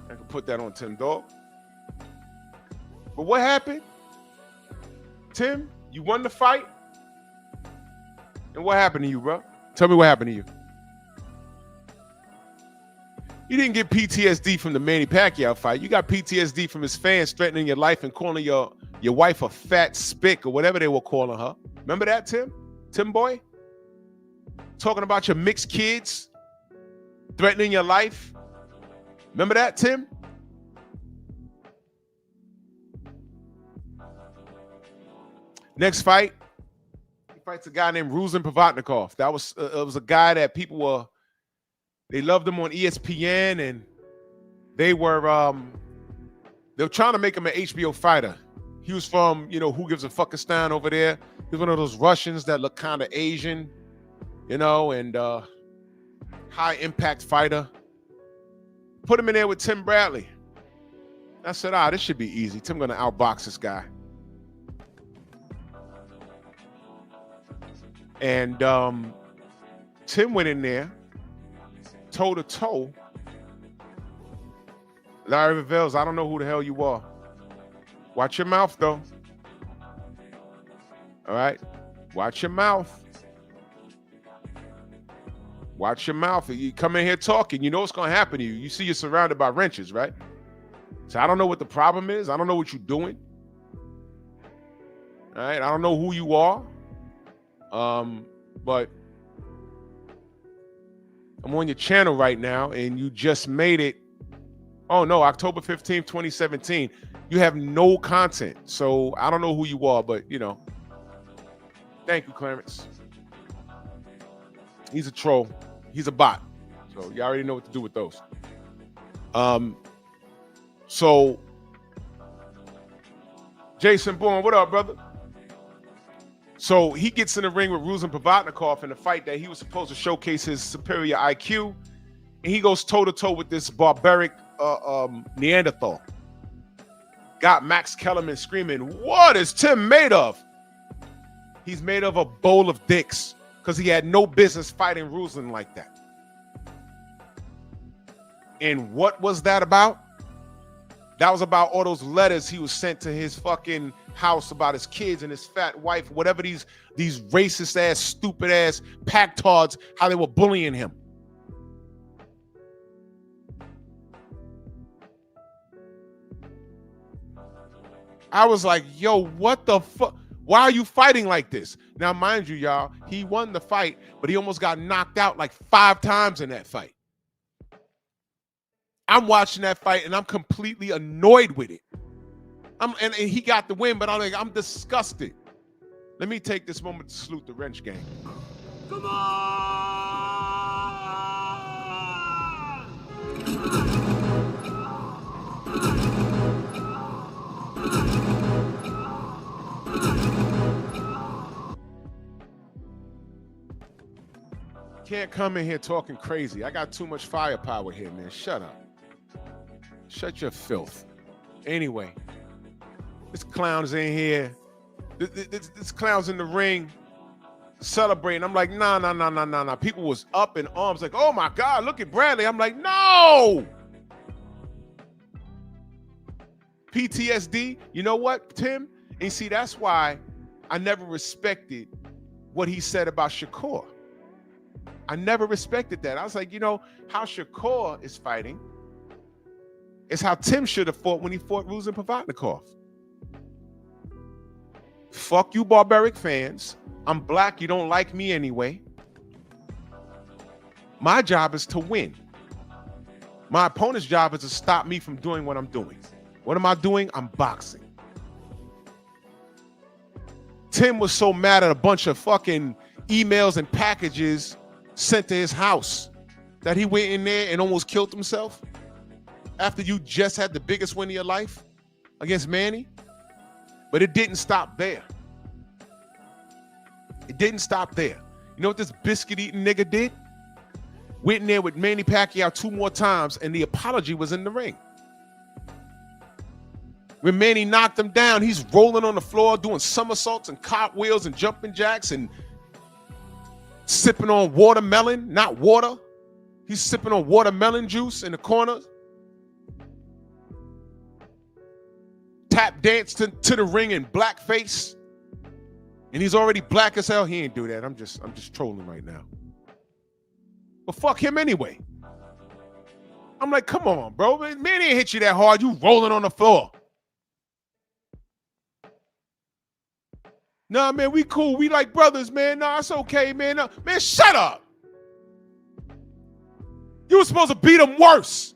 I can put that on Tim Dog. But what happened? Tim, you won the fight. And what happened to you, bro? Tell me what happened to you. You didn't get PTSD from the Manny Pacquiao fight. You got PTSD from his fans threatening your life and calling your wife a fat spick or whatever they were calling her. Remember that, Tim? Tim boy? Talking about your mixed kids, threatening your life. Remember that, Tim? Next fight, he fights a guy named Ruslan Provodnikov. That was it was a guy that they loved him on ESPN, and they were trying to make him an HBO fighter. He was from, Who Gives a Fuckistan over there. He was one of those Russians that look kind of Asian, and high impact fighter. Put him in there with Tim Bradley. I said, this should be easy. Tim gonna outbox this guy. And Tim went in there, toe to toe. Larry Reveals, I don't know who the hell you are. Watch your mouth, though. All right? Watch your mouth. Watch your mouth. You come in here talking, you know what's going to happen to you. You see you're surrounded by wrenches, right? So I don't know what the problem is. I don't know what you're doing. All right? I don't know who you are. But I'm on your channel right now, and you just made it. Oh, no, October 15th, 2017. You have no content. So I don't know who you are, but, Thank you, Clarence. He's a troll. He's a bot. So you already know what to do with those. So Jason Bourne, what up, brother? So he gets in the ring with Ruslan Provodnikov in a fight that he was supposed to showcase his superior IQ. And he goes toe-to-toe with this barbaric Neanderthal. Got Max Kellerman screaming, "What is Tim made of?" He's made of a bowl of dicks, because he had no business fighting Ruslan like that. And what was that about? That was about all those letters he was sent to his fucking house about his kids and his fat wife, whatever these racist ass, stupid ass packtards, how they were bullying him. I was like, yo, what the fuck? Why are you fighting like this? Now, mind you, y'all, he won the fight, but he almost got knocked out like 5 times in that fight. I'm watching that fight and I'm completely annoyed with it. And he got the win, but I'm disgusted. Let me take this moment to salute the Wrench Gang. Come on! Can't come in here talking crazy. I got too much firepower here, man. Shut up. Shut your filth. Anyway, this clown's in here. This clown's in the ring celebrating. I'm like, nah. People was up in arms like, oh my God, look at Bradley. I'm like, no. PTSD. You know what, Tim? And see, that's why I never respected what he said about Shakur. I never respected that. I was like, how Shakur is fighting is how Tim should have fought when he fought Ruslan Provodnikov. Fuck you, barbaric fans. I'm black. You don't like me anyway. My job is to win. My opponent's job is to stop me from doing what I'm doing. What am I doing? I'm boxing. Tim was so mad at a bunch of fucking emails and packages sent to his house that he went in there and almost killed himself after you just had the biggest win of your life against Manny. But it didn't stop there. It didn't stop there. You know what this biscuit-eating nigga did? Went in there with Manny Pacquiao 2 more times, and the apology was in the ring. When Manny knocked him down, he's rolling on the floor, doing somersaults and cartwheels and jumping jacks and sipping on watermelon, not water. He's sipping on watermelon juice in the corner. Tap dance to the ring in blackface. And he's already black as hell. He ain't do that. I'm just trolling right now. But fuck him anyway. I'm like, come on, bro. Man, he ain't hit you that hard. You rolling on the floor. Nah, man, we cool. We like brothers, man. Nah, it's okay, man. Nah. Man, shut up. You were supposed to beat him worse.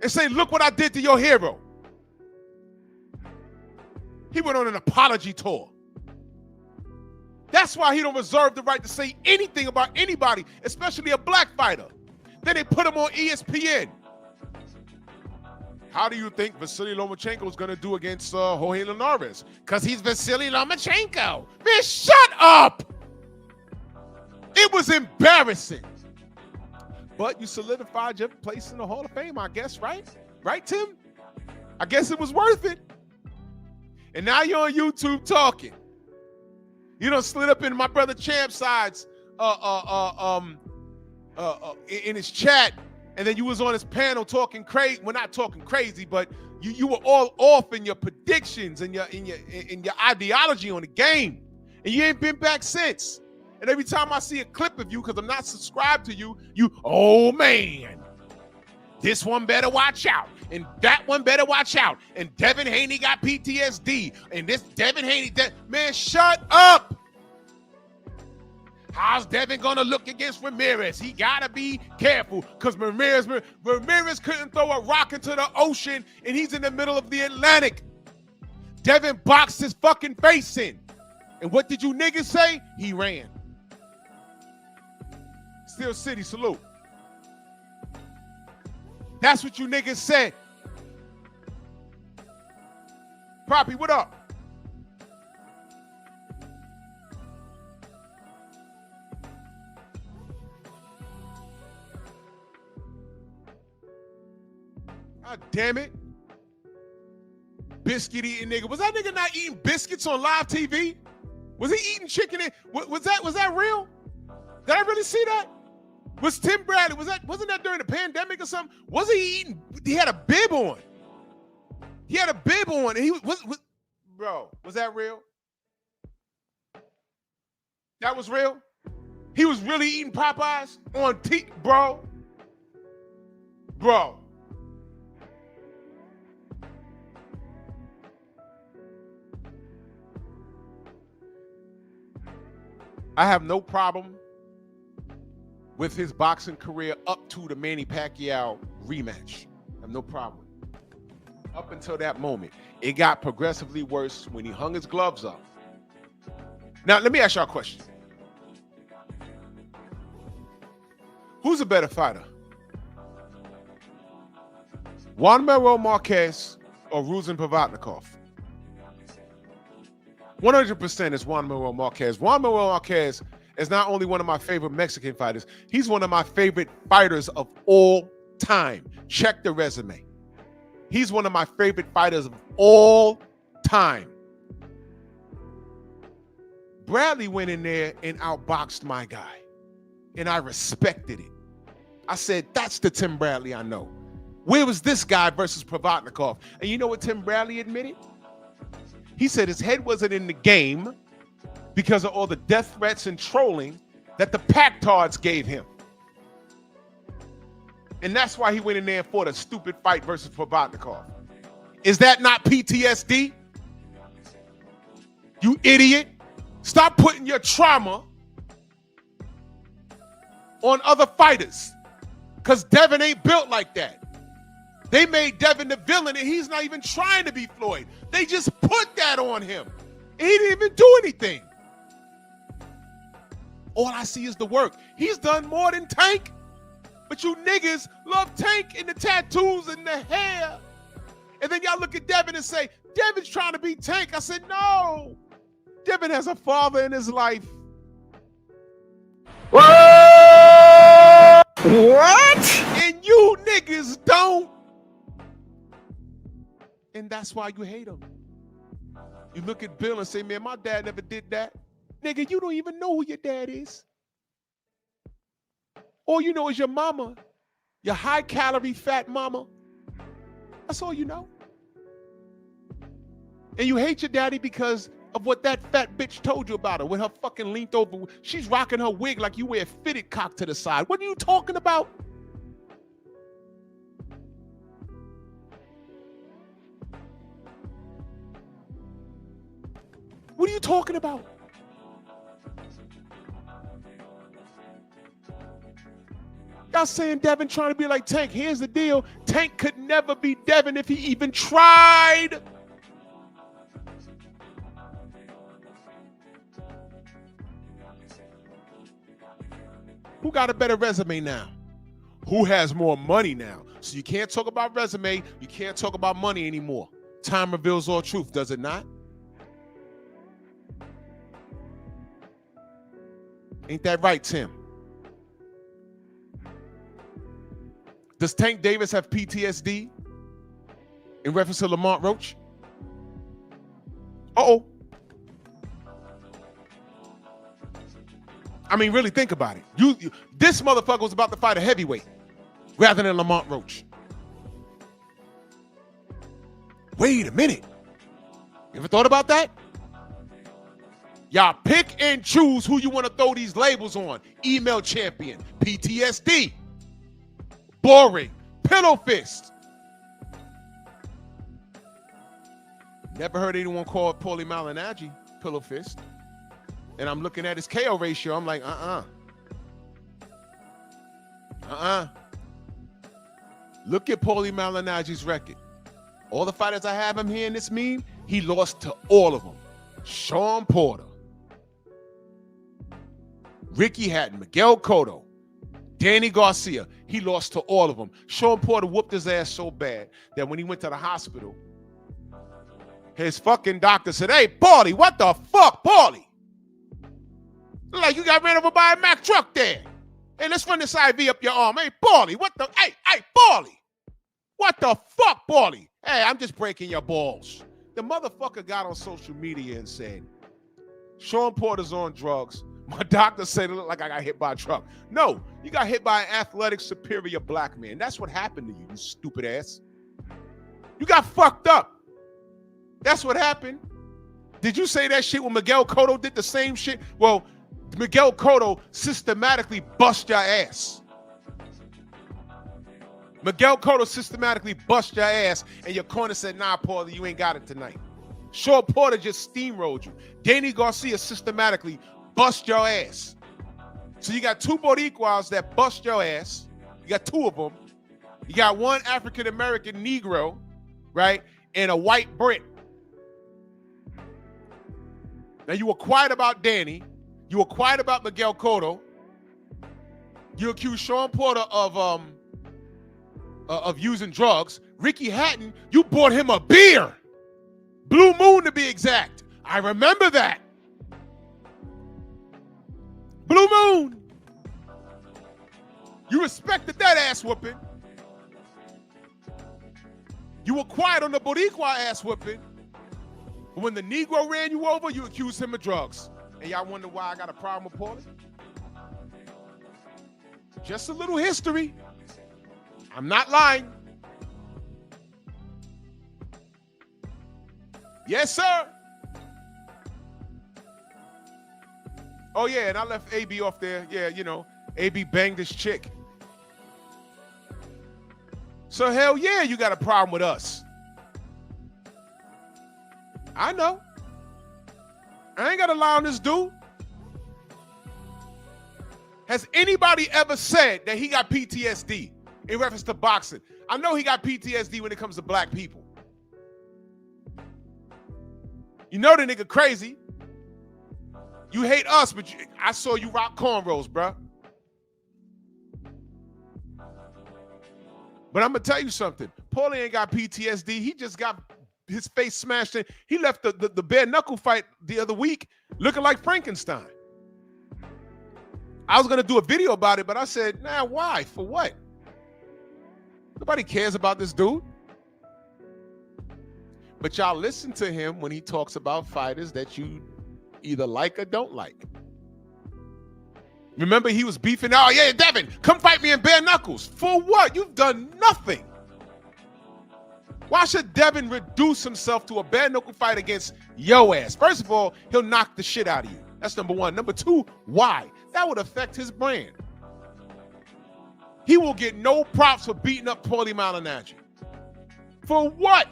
And say, look what I did to your hero. He went on an apology tour. That's why he don't reserve the right to say anything about anybody, especially a black fighter. Then they put him on ESPN. How do you think Vasily Lomachenko is going to do against Jorge Linares? Because he's Vasily Lomachenko. Man, shut up! It was embarrassing. But you solidified your place in the Hall of Fame, I guess, right? Right, Tim? I guess it was worth it. And now you're on YouTube talking. You done slid up in my brother Champ Side's in his chat, and then you was on his panel talking crazy. Well, not talking crazy, but you were all off in your predictions and your ideology on the game, and you ain't been back since. And every time I see a clip of you, because I'm not subscribed to you, oh man, this one better watch out, and that one better watch out, and Devin Haney got PTSD, and this Devin Haney, man, shut up. How's Devin gonna look against Ramirez? He gotta be careful, because Ramirez couldn't throw a rock into the ocean, and he's in the middle of the Atlantic. Devin boxed his fucking face in. And what did you niggas say? He ran. Steel City, salute. That's what you niggas said. Poppy, what up? God damn it. Biscuit eating nigga. Was that nigga not eating biscuits on live TV? Was he eating chicken? Was that real? Did I really see that? Was Tim Bradley, wasn't that during the pandemic or something? Was he eating? He had a bib on. He had a bib on, and he was bro, was that real? That was real? He was really eating Popeyes on bro. Bro. I have no problem with his boxing career up to the Manny Pacquiao rematch. I have no problem. Up until that moment, it got progressively worse when he hung his gloves up. Now, let me ask y'all a question. Who's a better fighter? Juan Manuel Marquez or Ruslan Provodnikov? 100% is Juan Manuel Marquez. Juan Manuel Marquez is not only one of my favorite Mexican fighters, he's one of my favorite fighters of all time. Check the resume. He's one of my favorite fighters of all time. Bradley went in there and outboxed my guy, and I respected it. I said, that's the Tim Bradley I know. Where was this guy versus Provodnikov? And you know what Tim Bradley admitted? He said his head wasn't in the game because of all the death threats and trolling that the Pactards gave him. And that's why he went in there and fought a stupid fight versus Provodnikov. Is that not PTSD? You idiot. Stop putting your trauma on other fighters, because Devin ain't built like that. They made Devin the villain, and he's not even trying to be Floyd. They just put that on him. And he didn't even do anything. All I see is the work. He's done more than Tank. But you niggas love Tank and the tattoos and the hair. And then y'all look at Devin and say, Devin's trying to be Tank. I said, no. Devin has a father in his life.
What?
And you niggas don't. And that's why you hate him. You look at Bill and say, man, my dad never did that. Nigga, you don't even know who your dad is. All you know is your mama, your high-calorie fat mama. That's all you know. And you hate your daddy because of what that fat bitch told you about her with her fucking leaned over. She's rocking her wig like you wear a fitted cock to the side. What are you talking about? What are you talking about? Y'all saying Devin trying to be like Tank. Here's the deal. Tank could never be Devin if he even tried. Who got a better resume now? Who has more money now? So you can't talk about resume. You can't talk about money anymore. Time reveals all truth, does it not? Ain't that right, Tim? Does Tank Davis have PTSD in reference to Lamont Roach? Uh-oh. I mean, really think about it. This motherfucker was about to fight a heavyweight rather than Lamont Roach. Wait a minute. You ever thought about that? Y'all pick and choose who you want to throw these labels on. Email champion, PTSD, boring, pillow fist. Never heard anyone call Paulie Malignaggi pillow fist. And I'm looking at his KO ratio. I'm like, Look at Paulie Malignaggi's record. All the fighters I have him here in this meme, he lost to all of them. Sean Porter, Ricky Hatton, Miguel Cotto, Danny Garcia. He lost to all of them. Sean Porter whooped his ass so bad that when he went to the hospital, his fucking doctor said, "Hey, Paulie, what the fuck, Paulie? Like you got ran over by a Mack truck there. Hey, let's run this IV up your arm. Hey, Paulie, what the, hey, Paulie. What the fuck, Paulie? Hey, I'm just breaking your balls." The motherfucker got on social media and said, Sean Porter's on drugs. My doctor said it looked like I got hit by a truck. No, you got hit by an athletic, superior black man. That's what happened to you, you stupid ass. You got fucked up. That's what happened. Did you say that shit when Miguel Cotto did the same shit? Well, Miguel Cotto systematically bust your ass. Miguel Cotto systematically bust your ass, and your corner said, "Nah, Paulie, you ain't got it tonight." Sean Porter just steamrolled you. Danny Garcia systematically bust your ass. So you got two Boricuas that bust your ass. You got two of them. You got one African-American Negro, right, and a white Brit. Now, you were quiet about Danny. You were quiet about Miguel Cotto. You accused Sean Porter of using drugs. Ricky Hatton, you bought him a beer. Blue Moon to be exact. I remember that. Blue Moon. You respected that ass whooping. You were quiet on the Boricua ass whooping. But when the Negro ran you over, you accused him of drugs. And y'all wonder why I got a problem with Paulie? Just a little history. I'm not lying. Yes, sir. Oh, yeah, and I left AB off there. Yeah, you know, AB banged his chick. So, hell yeah, you got a problem with us. I know. I ain't got to lie on this dude. Has anybody ever said that he got PTSD in reference to boxing? I know he got PTSD when it comes to black people. You know the nigga crazy. You hate us, but I saw you rock cornrows, bruh. But I'm going to tell you something. Paulie ain't got PTSD. He just got his face smashed in. He left the bare knuckle fight the other week looking like Frankenstein. I was going to do a video about it, but I said, nah, why? For what? Nobody cares about this dude. But y'all listen to him when he talks about fighters that you either like or don't like. Remember, he was beefing, "Oh, yeah, Devin, come fight me in bare knuckles." For what? You've done nothing. Why should Devin reduce himself to a bare knuckle fight against yo ass? First of all, he'll knock the shit out of you. That's number one. Number two, why? That would affect his brand. He will get no props for beating up Paulie Malignaggi. For what?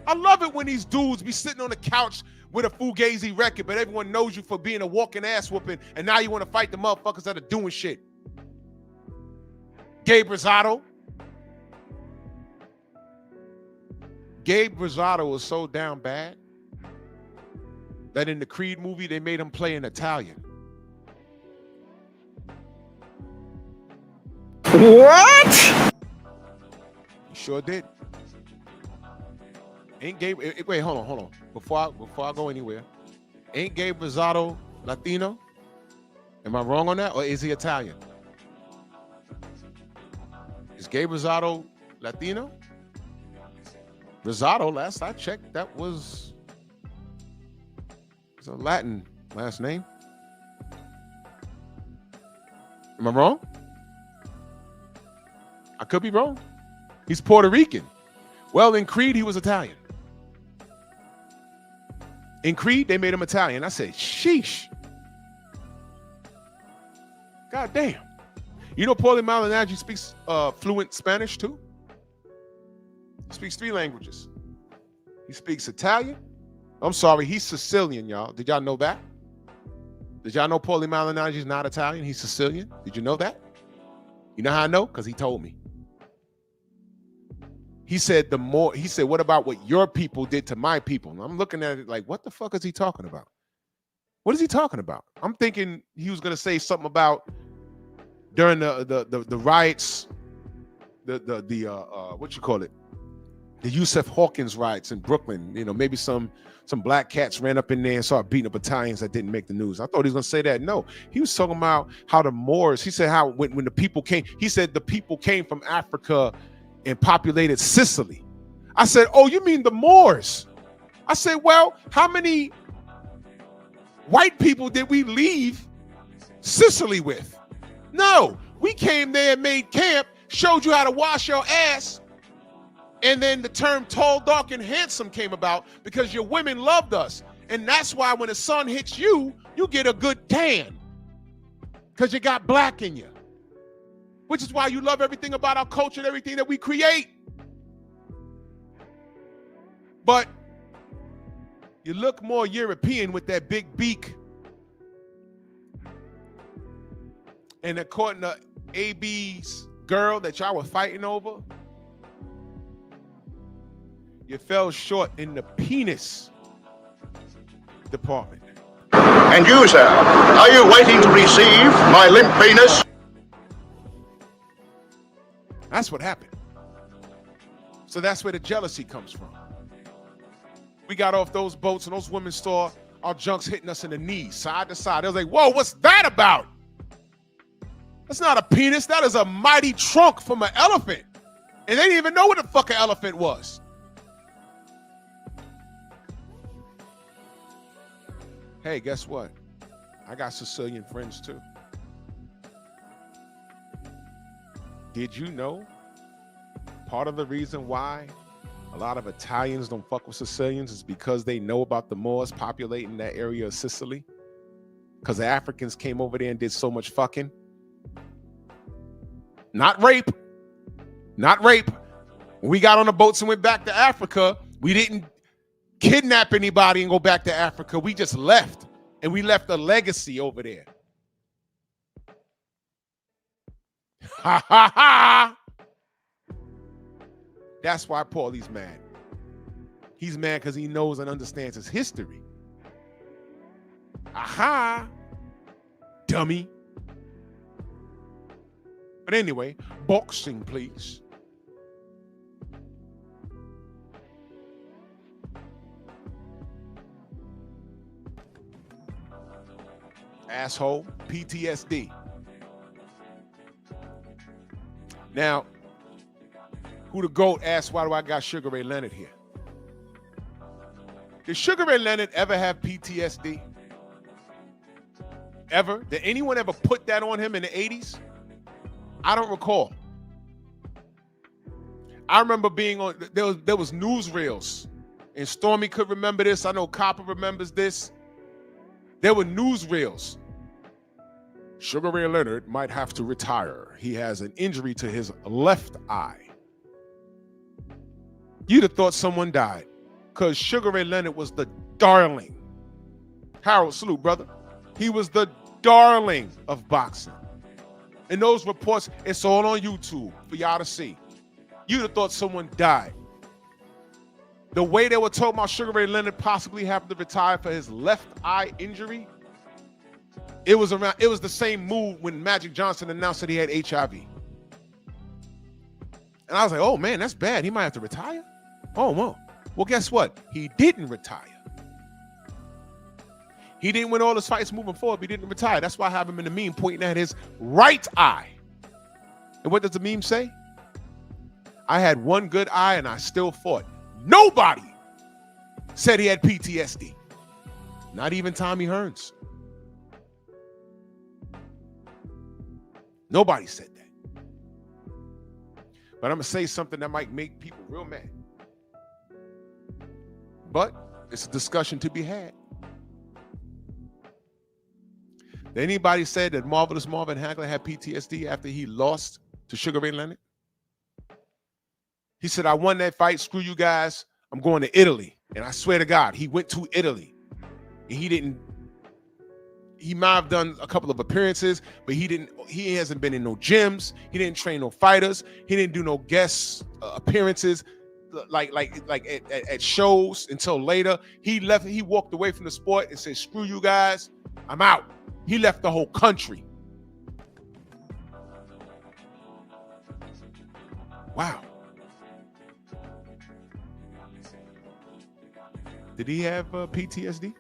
I love it when these dudes be sitting on the couch with a Fugazi record, but everyone knows you for being a walking ass whooping, and now you want to fight the motherfuckers that are doing shit. Gabe Rosado. Gabe Rosado was so down bad that in the Creed movie, they made him play an Italian.
What?
You sure did. Ain't Gabe? Wait, hold on. Before I go anywhere, ain't Gabe Rosado Latino? Am I wrong on that, or is he Italian? Is Gabe Rosado Latino? Rosado, last I checked, that was a Latin last name. Am I wrong? I could be wrong. He's Puerto Rican. Well, in Creed, he was Italian. In Creed, they made him Italian. I said, sheesh. God damn. You know Paulie Malignaggi speaks fluent Spanish too? He speaks 3 languages. He speaks Italian. I'm sorry, he's Sicilian, y'all. Did y'all know that? Did y'all know Paulie Malignaggi is not Italian? He's Sicilian. Did you know that? You know how I know? Because he told me. He said, what about what your people did to my people? And I'm looking at it like, what the fuck is he talking about? What is he talking about? I'm thinking he was going to say something about during the riots, what you call it? The Yusef Hawkins riots in Brooklyn. You know, maybe some black cats ran up in there and started beating up Italians that didn't make the news. I thought he was going to say that. No, he was talking about how the Moors, he said how when the people came, he said the people came from Africa and populated Sicily. I said, oh, you mean the Moors? I said, well, how many white people did we leave Sicily with? No, we came there and made camp, showed you how to wash your ass, and then the term tall, dark, and handsome came about because your women loved us. And that's why when the sun hits you, you get a good tan because you got black in you. Which is why you love everything about our culture and everything that we create. But you look more European with that big beak. And according to AB's girl that y'all were fighting over, you fell short in the penis department.
And you, sir, are you waiting to receive my limp penis?
That's what happened. So that's where the jealousy comes from. We got off those boats and those women saw our junks hitting us in the knees, side to side. They was like, whoa, what's that about? That's not a penis. That is a mighty trunk from an elephant. And they didn't even know what the fuck an elephant was. Hey, guess what? I got Sicilian friends too. Did you know part of the reason why a lot of Italians don't fuck with Sicilians is because they know about the Moors populating that area of Sicily? Because the Africans came over there and did so much fucking. Not rape. Not rape. When we got on the boats and went back to Africa, we didn't kidnap anybody and go back to Africa. We just left. And we left a legacy over there. Ha ha ha! That's why Paulie's mad. He's mad because he knows and understands his history. Aha! Dummy. But anyway, boxing, please. Asshole, PTSD. Now, who the GOAT asked, why do I got Sugar Ray Leonard here? Did Sugar Ray Leonard ever have PTSD? Ever? Did anyone ever put that on him in the 80s? I don't recall. I remember being on, there was newsreels, and Stormy could remember this. I know Copper remembers this. There were newsreels. Sugar Ray Leonard might have to retire. He has an injury to his left eye. You'd have thought someone died because Sugar Ray Leonard was the darling. Harold, salute, brother. He was the darling of boxing. And those reports, it's all on YouTube for y'all to see. You'd have thought someone died. The way they were talking about Sugar Ray Leonard possibly having to retire for his left eye injury, it was the same mood when Magic Johnson announced that he had HIV. And I was like, oh man, that's bad. He might have to retire. Oh, well. Well, guess what? He didn't retire. He didn't win all his fights moving forward, but he didn't retire. That's why I have him in the meme pointing at his right eye. And what does the meme say? I had one good eye and I still fought. Nobody said he had PTSD. Not even Tommy Hearns. Nobody said that. But I'm going to say something that might make people real mad. But it's a discussion to be had. Did anybody say that Marvelous Marvin Hagler had PTSD after he lost to Sugar Ray Leonard? He said, I won that fight. Screw you guys. I'm going to Italy. And I swear to God, he went to Italy. And he might have done a couple of appearances, but he hasn't been in no gyms. He didn't train no fighters. He didn't do no guest appearances like at shows until later. He walked away from the sport and said, screw you guys. I'm out. He left the whole country. Wow. Did he have PTSD?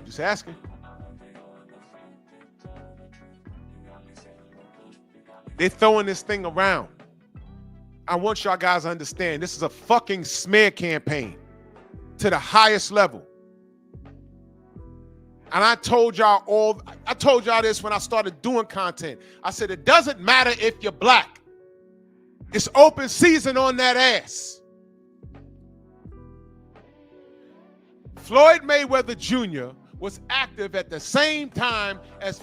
Just asking. They're throwing this thing around. I want y'all guys to understand this is a fucking smear campaign to the highest level. And I told y'all this when I started doing content. I said, it doesn't matter if you're black. It's open season on that ass. Floyd Mayweather Jr. was active at the same time as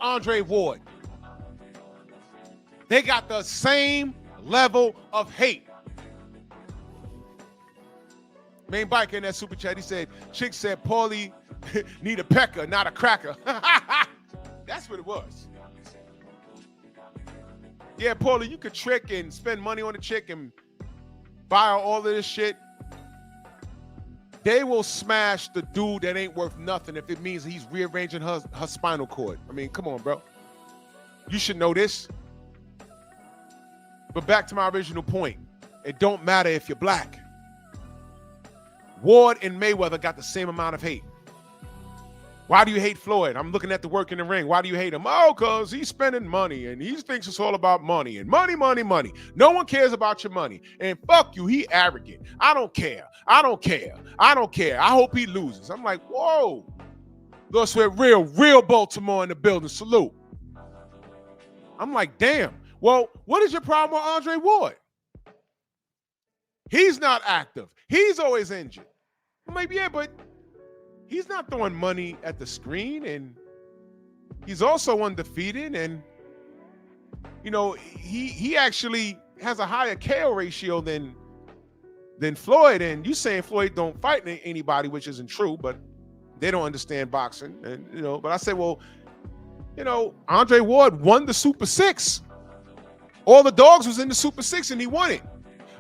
Andre Ward. They got the same level of hate. Main Biker in that super chat, he said, Chick said Paulie need a pecker, not a cracker. That's what it was. Yeah, Paulie, you could trick and spend money on the chick and buy her all of this shit. They will smash the dude that ain't worth nothing if it means he's rearranging her spinal cord. I mean, come on, bro. You should know this. But back to my original point. It don't matter if you're black. Ward and Mayweather got the same amount of hate. Why do you hate Floyd? I'm looking at the work in the ring. Why do you hate him? Oh, because he's spending money and he thinks it's all about money and money, money, money. No one cares about your money. And fuck you, he arrogant. I don't care. I don't care. I don't care. I hope he loses. I'm like, whoa. Let's swear real Baltimore in the building. Salute. I'm like, damn. Well, what is your problem with Andre Ward? He's not active. He's always injured. I'm like, yeah, but he's not throwing money at the screen, and he's also undefeated, and you know, he actually has a higher KO ratio than Floyd. And you saying Floyd don't fight anybody, which isn't true, but they don't understand boxing. And you know, but I say, well, you know, Andre Ward won the Super Six. All the dogs was in the Super Six, and he won it.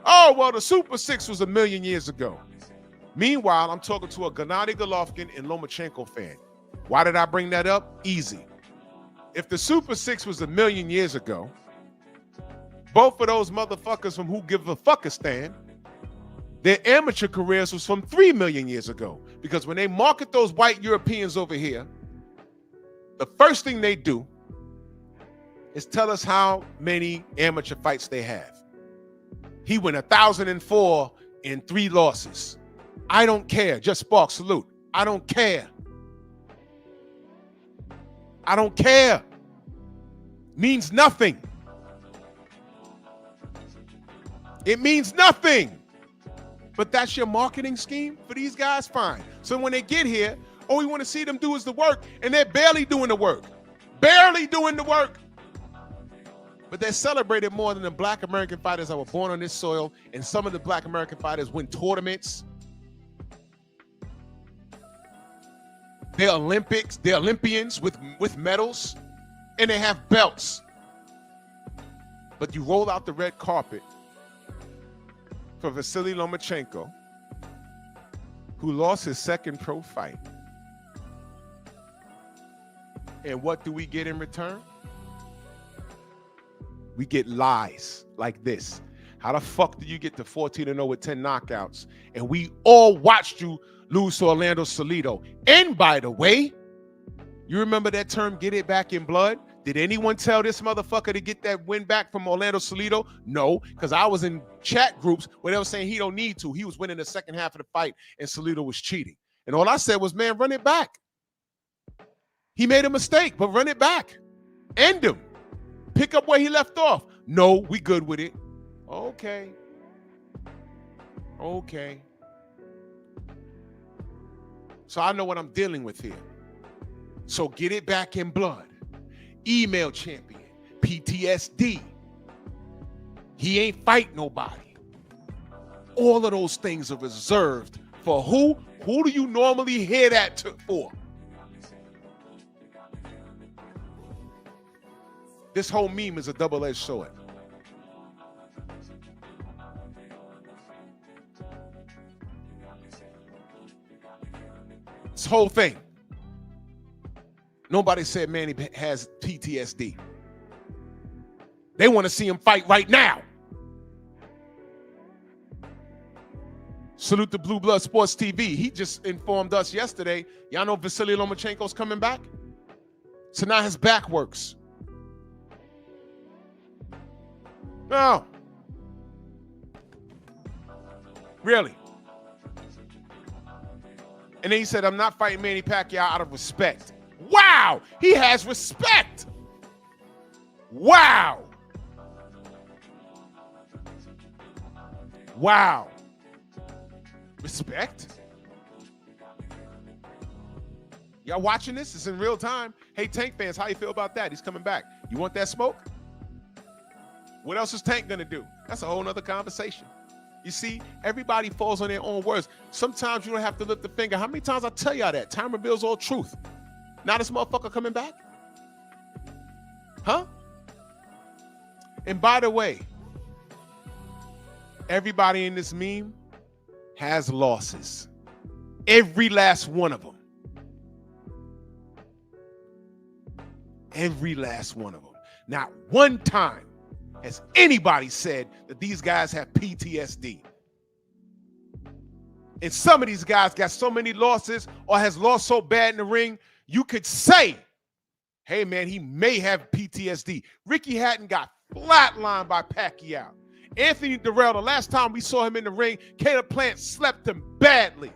Oh, well, the Super Six was 1,000,000 years ago. Meanwhile, I'm talking to a Gennady Golovkin and Lomachenko fan. Why did I bring that up? Easy. If the Super Six was 1,000,000 years ago, both of those motherfuckers from Who Give a Fuckistan, their amateur careers was from 3,000,000 years ago. Because when they market those white Europeans over here, the first thing they do is tell us how many amateur fights they have. He went 1,004 in 3 losses. I don't care. Just Spark, salute. I don't care. I don't care. Means nothing. It means nothing. But that's your marketing scheme for these guys? Fine. So when they get here, all we want to see them do is the work, and they're barely doing the work. Barely doing the work. But they're celebrated more than the black American fighters that were born on this soil, and some of the black American fighters win tournaments. They're Olympics, they're Olympians with medals, and they have belts. But you roll out the red carpet for Vasily Lomachenko, who lost his second pro fight. And what do we get in return? we get lies like this. How the fuck do you get to 14-0 with 10 knockouts? And we all watched you lose to Orlando Salido. And by the way, you remember that term, get it back in blood? Did anyone tell this motherfucker to get that win back from Orlando Salido? No, because I was in chat groups where they were saying he don't need to. He was winning the second half of the fight and Salido was cheating. And all I said was, man, run it back. He made a mistake, but run it back. End him. Pick up where he left off. No, we good with it. Okay. Okay. So I know what I'm dealing with here. So get it back in blood. Email champion. PTSD. He ain't fight nobody. All of those things are reserved for who? Who do you normally hear that for? This whole meme is a double-edged sword. This whole thing. Nobody said Manny has PTSD. They want to see him fight right now. Salute to Blue Blood Sports TV. He just informed us yesterday. Y'all know Vasily Lomachenko's coming back? So now his back works. No. Really? And then he said, I'm not fighting Manny Pacquiao out of respect. Wow! He has respect! Wow! Wow. Respect? Y'all watching this? It's in real time. Hey, Tank fans, how you feel about that? He's coming back. You want that smoke? What else is Tank gonna do? That's a whole nother conversation. You see, everybody falls on their own words. Sometimes you don't have to lift the finger. How many times I tell y'all that? Time reveals all truth. Now this motherfucker coming back? Huh? And by the way, everybody in this meme has losses. Every last one of them. Every last one of them. Not one time has anybody said that these guys have PTSD. And some of these guys got so many losses or has lost so bad in the ring, you could say, hey man, he may have PTSD. Ricky Hatton got flatlined by Pacquiao. Anthony Durrell, the last time we saw him in the ring, Caleb Plant slept him badly.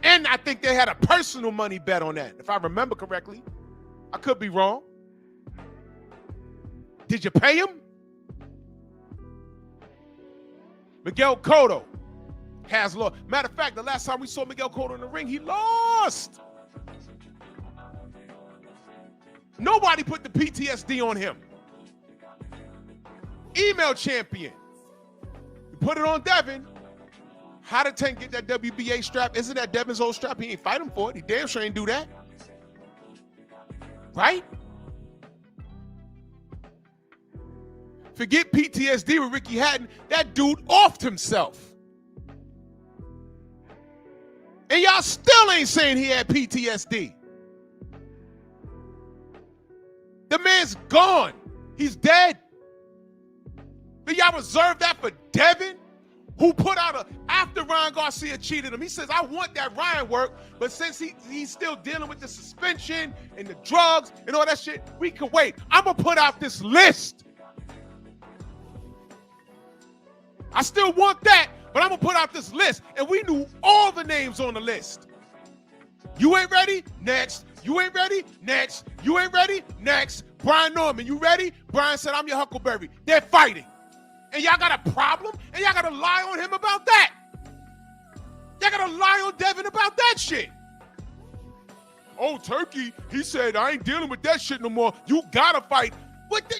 And I think they had a personal money bet on that, if I remember correctly. I could be wrong. Did you pay him? Miguel Cotto has lost. Matter of fact, the last time we saw Miguel Cotto in the ring, he lost. Nobody put the PTSD on him. Email champion. You put it on Devin. How did Tank get that WBA strap? Isn't that Devin's old strap? He ain't fight him for it. He damn sure ain't do that. Right? Forget PTSD with Ricky Hatton. That dude offed himself. And y'all still ain't saying he had PTSD. The man's gone. He's dead. But y'all reserve that for Devin, who put out after Ryan Garcia cheated him. He says, I want that Ryan work, but since he's still dealing with the suspension and the drugs and all that shit, we can wait. I'm going to put out this list. I still want that, but I'm going to put out this list. And we knew all the names on the list. You ain't ready? Next. You ain't ready? Next. You ain't ready? Next. Brian Norman, you ready? Brian said, I'm your Huckleberry. They're fighting. And y'all got a problem? And y'all got to lie on him about that? Y'all got to lie on Devin about that shit? Oh, Turkey, he said, I ain't dealing with that shit no more. You got to fight.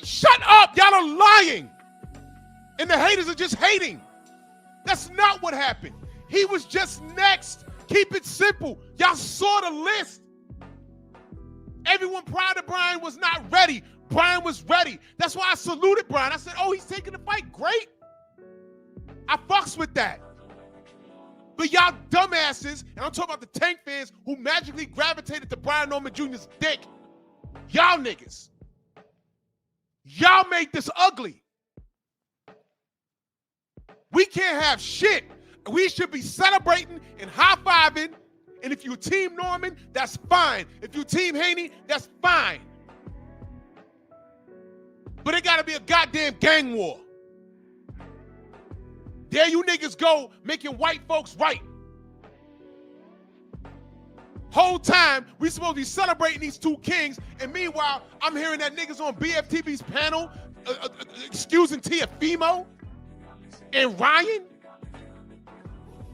Shut up. Y'all are lying. And the haters are just hating. That's not what happened. He was just next. Keep it simple. Y'all saw the list. Everyone prior to Brian was not ready. Brian was ready. That's why I saluted Brian. I said, oh, he's taking the fight. Great. I fucks with that. But y'all dumbasses, and I'm talking about the Tank fans who magically gravitated to Brian Norman Jr.'s dick. Y'all niggas. Y'all made this ugly. We can't have shit. We should be celebrating and high-fiving. And if you're Team Norman, that's fine. If you're Team Haney, that's fine. But it got to be a goddamn gang war. There you niggas go making white folks right. Whole time, we supposed to be celebrating these two kings, and meanwhile, I'm hearing that niggas on BFTV's panel excusing Tiafimo and Ryan.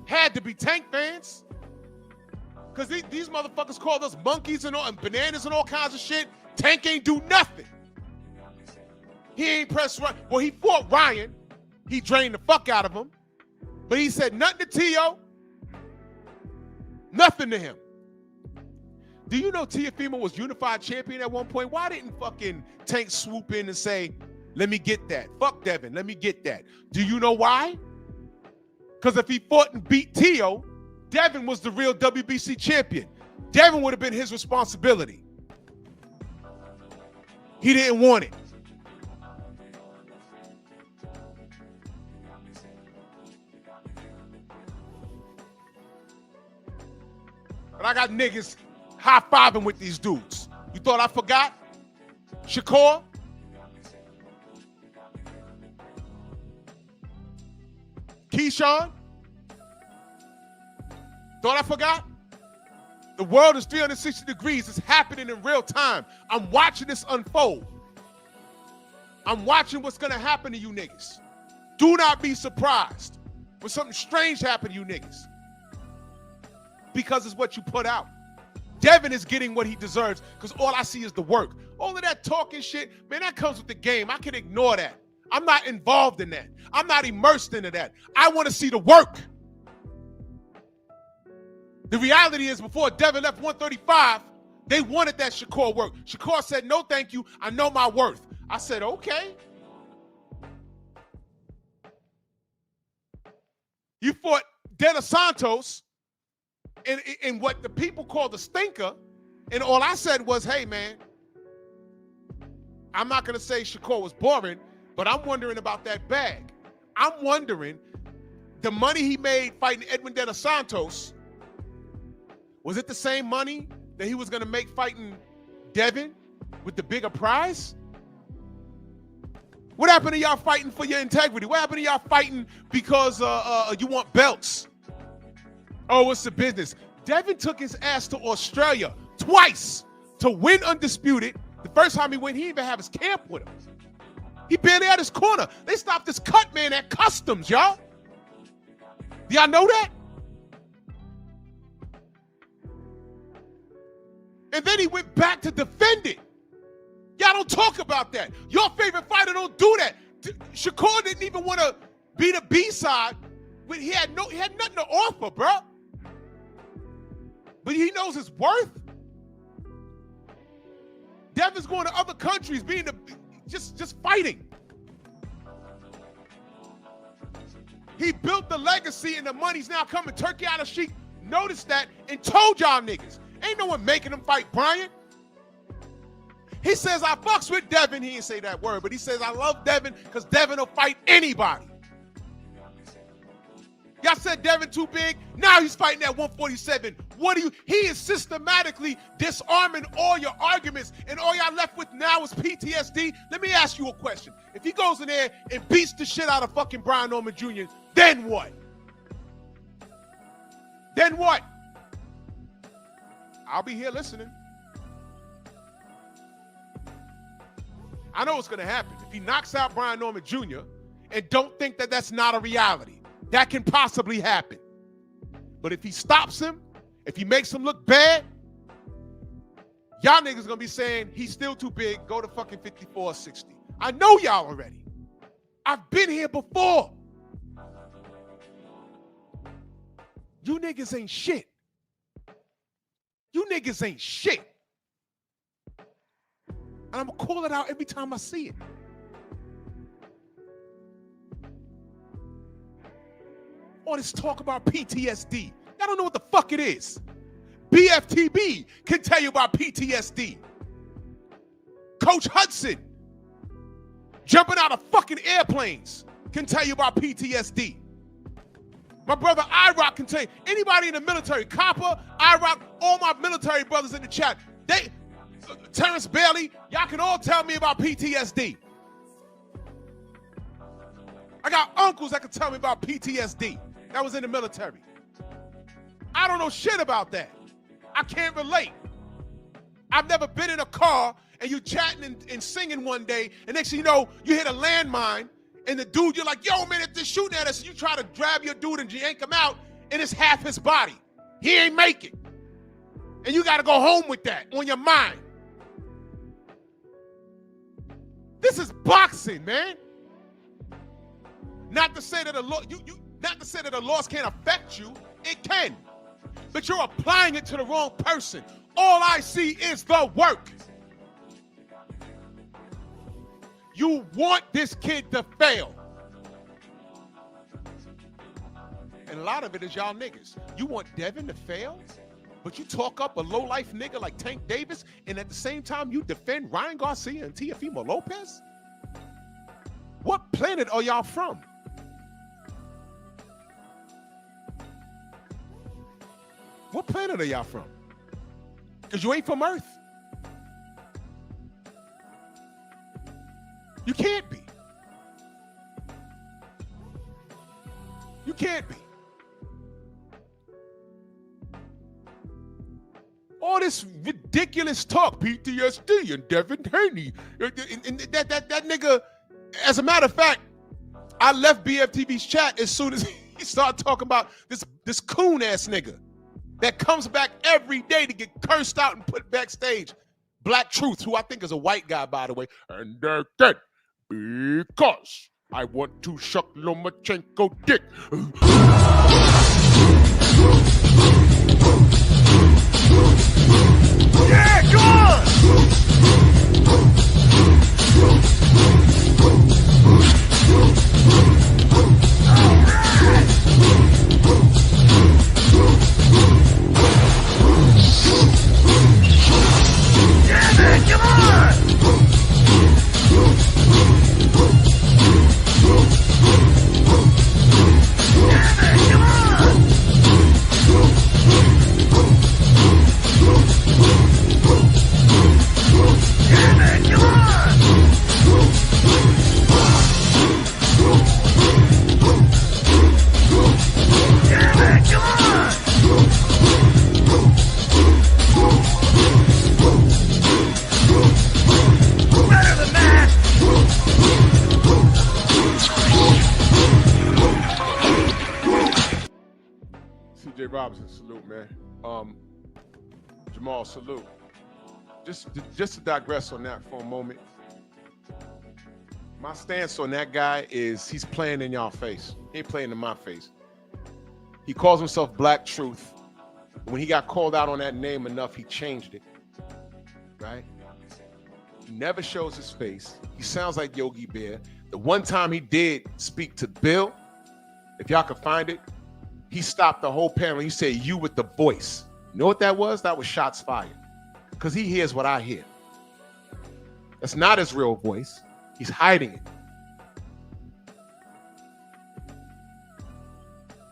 Had to be Tank fans. Because these motherfuckers called us monkeys and bananas and all kinds of shit. Tank ain't do nothing. He ain't pressed Ryan. Well, he fought Ryan. He drained the fuck out of him. But he said nothing to Tio. Nothing to him. Do you know Tiafimo was unified champion at one point? Why didn't fucking Tank swoop in and say, let me get that? Fuck Devin, let me get that. Do you know why? Because if he fought and beat Tio, Devin was the real WBC champion. Devin would have been his responsibility. He didn't want it. But I got niggas high-fiving with these dudes. You thought I forgot? Shakur? Keyshawn? Thought I forgot? The world is 360 degrees. It's happening in real time. I'm watching this unfold. I'm watching what's going to happen to you niggas. Do not be surprised when something strange happens to you niggas. Because it's what you put out. Devin is getting what he deserves because all I see is the work. All of that talking shit, man, that comes with the game. I can ignore that. I'm not involved in that. I'm not immersed into that. I want to see the work. The reality is before Devin left 135, they wanted that Shakur work. Shakur said, no, thank you. I know my worth. I said, okay. You fought De Los Santos in what the people call the stinker, and all I said was, hey, man, I'm not going to say Shakur was boring, but I'm wondering about that bag. I'm wondering, the money he made fighting Edwin De Los Santos, was it the same money that he was going to make fighting Devin with the bigger prize? What happened to y'all fighting for your integrity? What happened to y'all fighting because you want belts? Oh, it's the business. Devin took his ass to Australia twice to win undisputed. The first time he went, he didn't even have his camp with him. He barely had his corner. They stopped this cut man at customs, y'all. Do y'all know that? And then he went back to defend it. Y'all don't talk about that. Your favorite fighter don't do that. Shakur didn't even want to be the B-side. He had nothing to offer, bro. But he knows his worth. Devin's going to other countries, being just fighting. He built the legacy, and the money's now coming. Turkey out of Sheik noticed that and told y'all niggas. Ain't no one making him fight Brian. He says, I fucks with Devin. He didn't say that word, but he says, I love Devin because Devin will fight anybody. Y'all said Devin too big. Now he's fighting at 147. He is systematically disarming all your arguments, and all y'all left with now is PTSD. Let me ask you a question. If he goes in there and beats the shit out of fucking Brian Norman Jr., then what? Then what? I'll be here listening. I know what's going to happen. If he knocks out Brian Norman Jr. and don't think that that's not a reality, that can possibly happen. But if he stops him, if he makes him look bad, y'all niggas gonna be saying he's still too big, go to fucking 54 or 60. I know y'all already. I've been here before. You niggas ain't shit. You niggas ain't shit. And I'm gonna call it out every time I see it. All this talk about PTSD. Y'all don't know what the fuck it is. BFTB can tell you about PTSD. Coach Hudson jumping out of fucking airplanes can tell you about PTSD. My brother IROC can tell you, anybody in the military, Copper, IROC, all my military brothers in the chat, Terrence Bailey, y'all can all tell me about PTSD. I got uncles that can tell me about PTSD that was in the military. I don't know shit about that. I can't relate. I've never been in a car and you chatting and singing one day, and next thing you know, you hit a landmine, and the dude, you're like, yo, man, they're shooting at us, and you try to grab your dude and yank him out, and it's half his body. He ain't make it. And you got to go home with that on your mind. This is boxing, man. Not to say that a loss can't affect you. It can. But you're applying it to the wrong person. All I see is the work. You want this kid to fail. And a lot of it is y'all niggas. You want Devin to fail, but you talk up a low-life nigga like Tank Davis, and at the same time you defend Ryan Garcia and Teofimo Lopez? What planet are y'all from? What planet are y'all from? Because you ain't from Earth. You can't be. You can't be. All this ridiculous talk, PTSD and Devin Haney. And that nigga, as a matter of fact, I left BFTV's chat as soon as he started talking about this coon-ass nigga that comes back every day to get cursed out and put backstage. Black Truth, who I think is a white guy, by the way. And they're dead because I want to suck Lomachenko dick. Yeah, go on! Robinson, salute, man. Jamal, salute. Just to digress on that for a moment. My stance on that guy is he's playing in y'all face. He ain't playing in my face. He calls himself Black Truth. When he got called out on that name enough, he changed it. Right? He never shows his face. He sounds like Yogi Bear. The one time he did speak to Bill, if y'all can find it, he stopped the whole panel. He said, "You with the voice." You know what that was? That was shots fired. Because he hears what I hear. That's not his real voice. He's hiding it.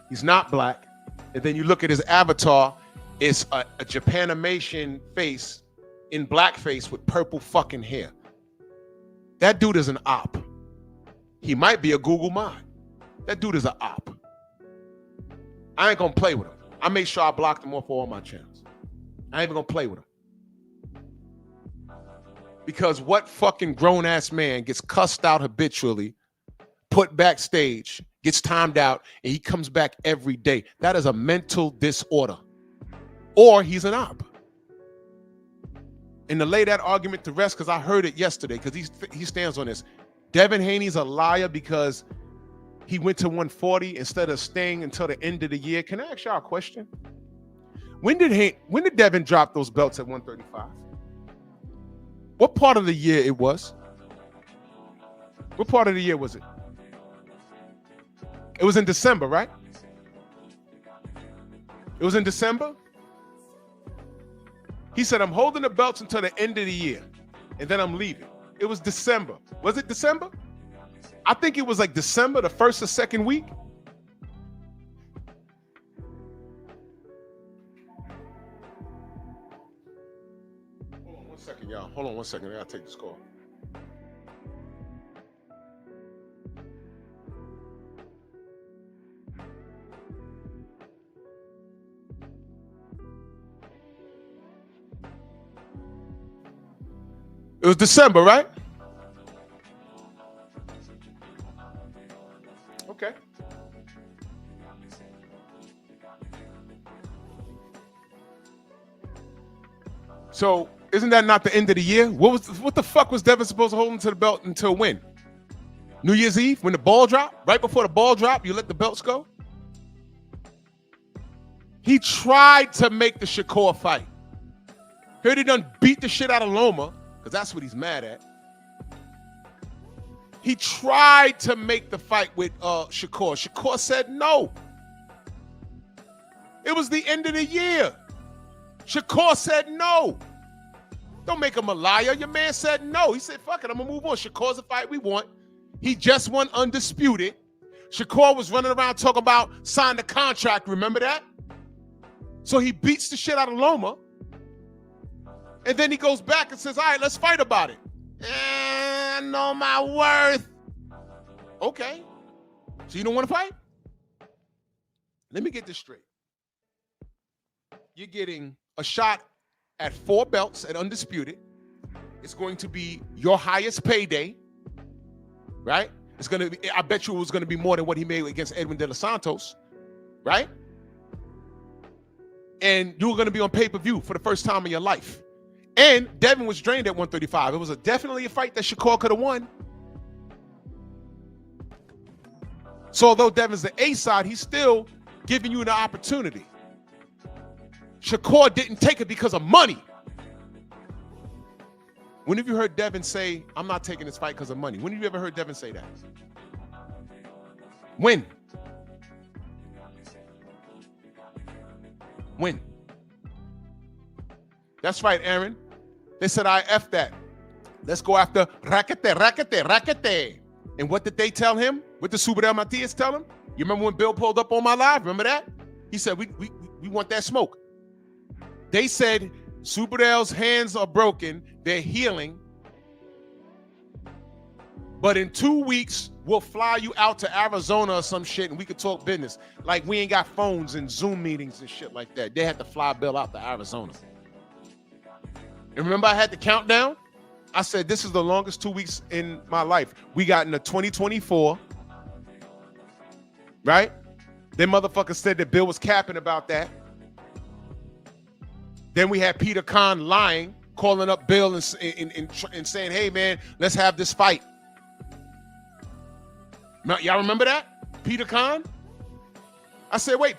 He's not black. And then you look at his avatar, it's a Japanimation face in blackface with purple fucking hair. That dude is an op. He might be a Google mod. That dude is an op. I ain't gonna play with him. I make sure I blocked him off all my channels. I ain't even gonna play with him. Because what fucking grown-ass man gets cussed out habitually, put backstage, gets timed out, and he comes back every day? That is a mental disorder. Or he's an op. And to lay that argument to rest, because I heard it yesterday, because he stands on this. Devin Haney's a liar because he went to 140 instead of staying until the end of the year. Can I ask y'all a question? When did Devin drop those belts at 135? What part of the year it was? What part of the year was it? It was in December, right? It was in December? He said, "I'm holding the belts until the end of the year, and then I'm leaving." It was December. Was it December? I think it was like December, the first or second week. Hold on 1 second, y'all. Hold on 1 second. I gotta take this call. It was December, right? Okay. So isn't that not the end of the year? What the fuck was Devin supposed to hold him to the belt until when? New Year's Eve, when the ball dropped? Right before the ball dropped, you let the belts go? He tried to make the Shakur fight. Heard he done beat the shit out of Loma, because that's what he's mad at. He tried to make the fight with Shakur. Shakur said no. It was the end of the year. Shakur said no. Don't make him a liar. Your man said no. He said, fuck it, I'm going to move on. Shakur's the fight we want. He just won undisputed. Shakur was running around talking about sign the contract. Remember that? So he beats the shit out of Loma. And then he goes back and says, all right, let's fight about it. I know my worth. Okay. So you don't want to fight? Let me get this straight. You're getting a shot at 4 belts at undisputed. It's going to be your highest payday, right? It's going to be, I bet you it was going to be more than what he made against Edwin De Los Santos, right? And you were going to be on pay-per-view for the first time in your life. And Devin was drained at 135. It was definitely a fight that Shakur could have won. So although Devin's the A side, he's still giving you an opportunity. Shakur didn't take it because of money. When have you heard Devin say, I'm not taking this fight because of money? When have you ever heard Devin say that? When? When? That's right, Aaron. They said, I F that. Let's go after Raquete. And what did they tell him? What did Subadel Matias tell him? You remember when Bill pulled up on my live? Remember that? He said, we want that smoke. They said, Subadel's hands are broken. They're healing. But in 2 weeks, we'll fly you out to Arizona or some shit and we could talk business. Like we ain't got phones and Zoom meetings and shit like that. They had to fly Bill out to Arizona. And remember I had the countdown? I said, this is the longest 2 weeks in my life. We got into 2024, right? Then motherfuckers said that Bill was capping about that. Then we had Peter Khan lying, calling up Bill and saying, hey man, let's have this fight. Y'all remember that? Peter Khan? I said, wait,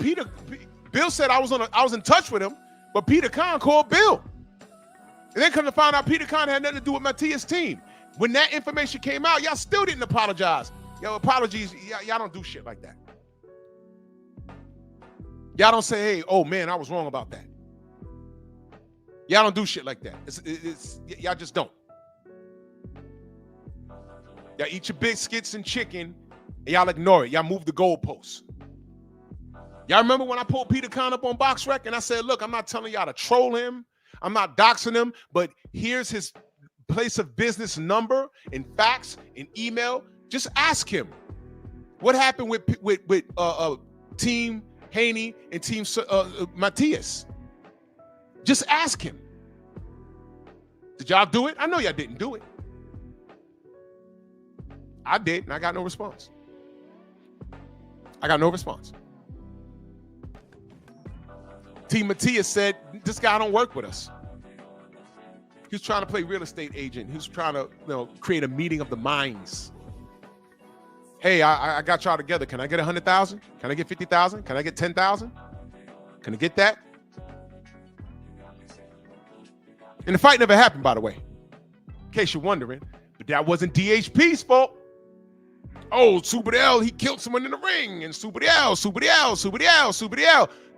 Bill said I was in touch with him, but Peter Khan called Bill. And then come to find out Peter Khan had nothing to do with Matias' team. When that information came out, y'all still didn't apologize. Yo, apologies, y'all don't do shit like that. Y'all don't say, hey, oh man, I was wrong about that. Y'all don't do shit like that. Y'all just don't. Y'all eat your biscuits and chicken, and y'all ignore it. Y'all move the goalposts. Y'all remember when I pulled Peter Khan up on BoxRec and I said, look, I'm not telling y'all to troll him. I'm not doxing him, but here's his place of business number and fax and email. Just ask him. What happened with Team Haney and Team Matias? Just ask him. Did y'all do it? I know y'all didn't do it. I did, and I got no response. Team Matias said, this guy don't work with us. He was trying to play real estate agent. He was trying to, create a meeting of the minds. Hey, I got y'all together. Can I get 100,000? Can I get 50,000? Can I get 10,000? Can I get that? And the fight never happened, by the way, in case you're wondering. But that wasn't DHP's fault. Oh, Subadel, he killed someone in the ring. And Subadel.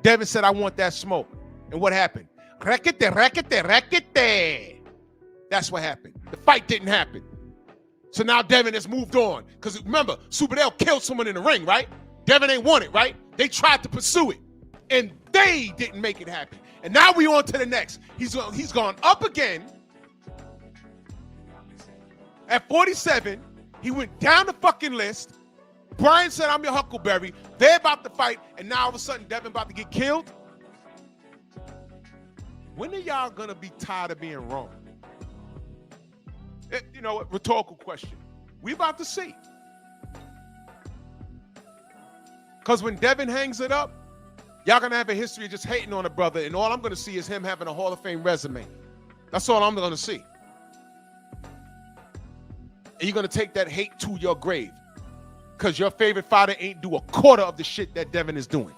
Devin said, I want that smoke. And what happened? Raquete. That's what happened. The fight didn't happen. So now Devin has moved on. Because remember, Super Dale killed someone in the ring, right? Devin ain't want it, right? They tried to pursue it. And they didn't make it happen. And now we on to the next. He's gone up again. At 47, he went down the fucking list. Brian said, I'm your Huckleberry. They're about to fight. And now all of a sudden, Devin about to get killed. When are y'all going to be tired of being wrong? You know, rhetorical question. We about to see. Because when Devin hangs it up, y'all going to have a history of just hating on a brother, and all I'm going to see is him having a Hall of Fame resume. That's all I'm going to see. And you're going to take that hate to your grave because your favorite fighter ain't do a quarter of the shit that Devin is doing.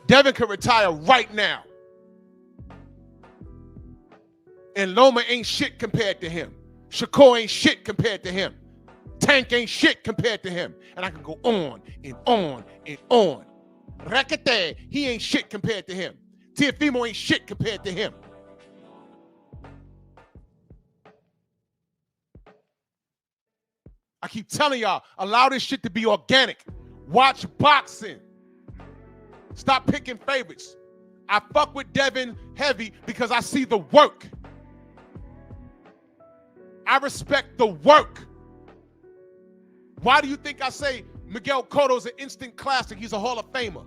Devin could retire right now. And Loma ain't shit compared to him. Shakur ain't shit compared to him. Tank ain't shit compared to him. And I can go on and on and on. Rakete, he ain't shit compared to him. Tiafimo ain't shit compared to him. I keep telling y'all, allow this shit to be organic. Watch boxing. Stop picking favorites. I fuck with Devin heavy because I see the work. I respect the work. Why do you think I say Miguel Cotto's an instant classic? He's a Hall of Famer.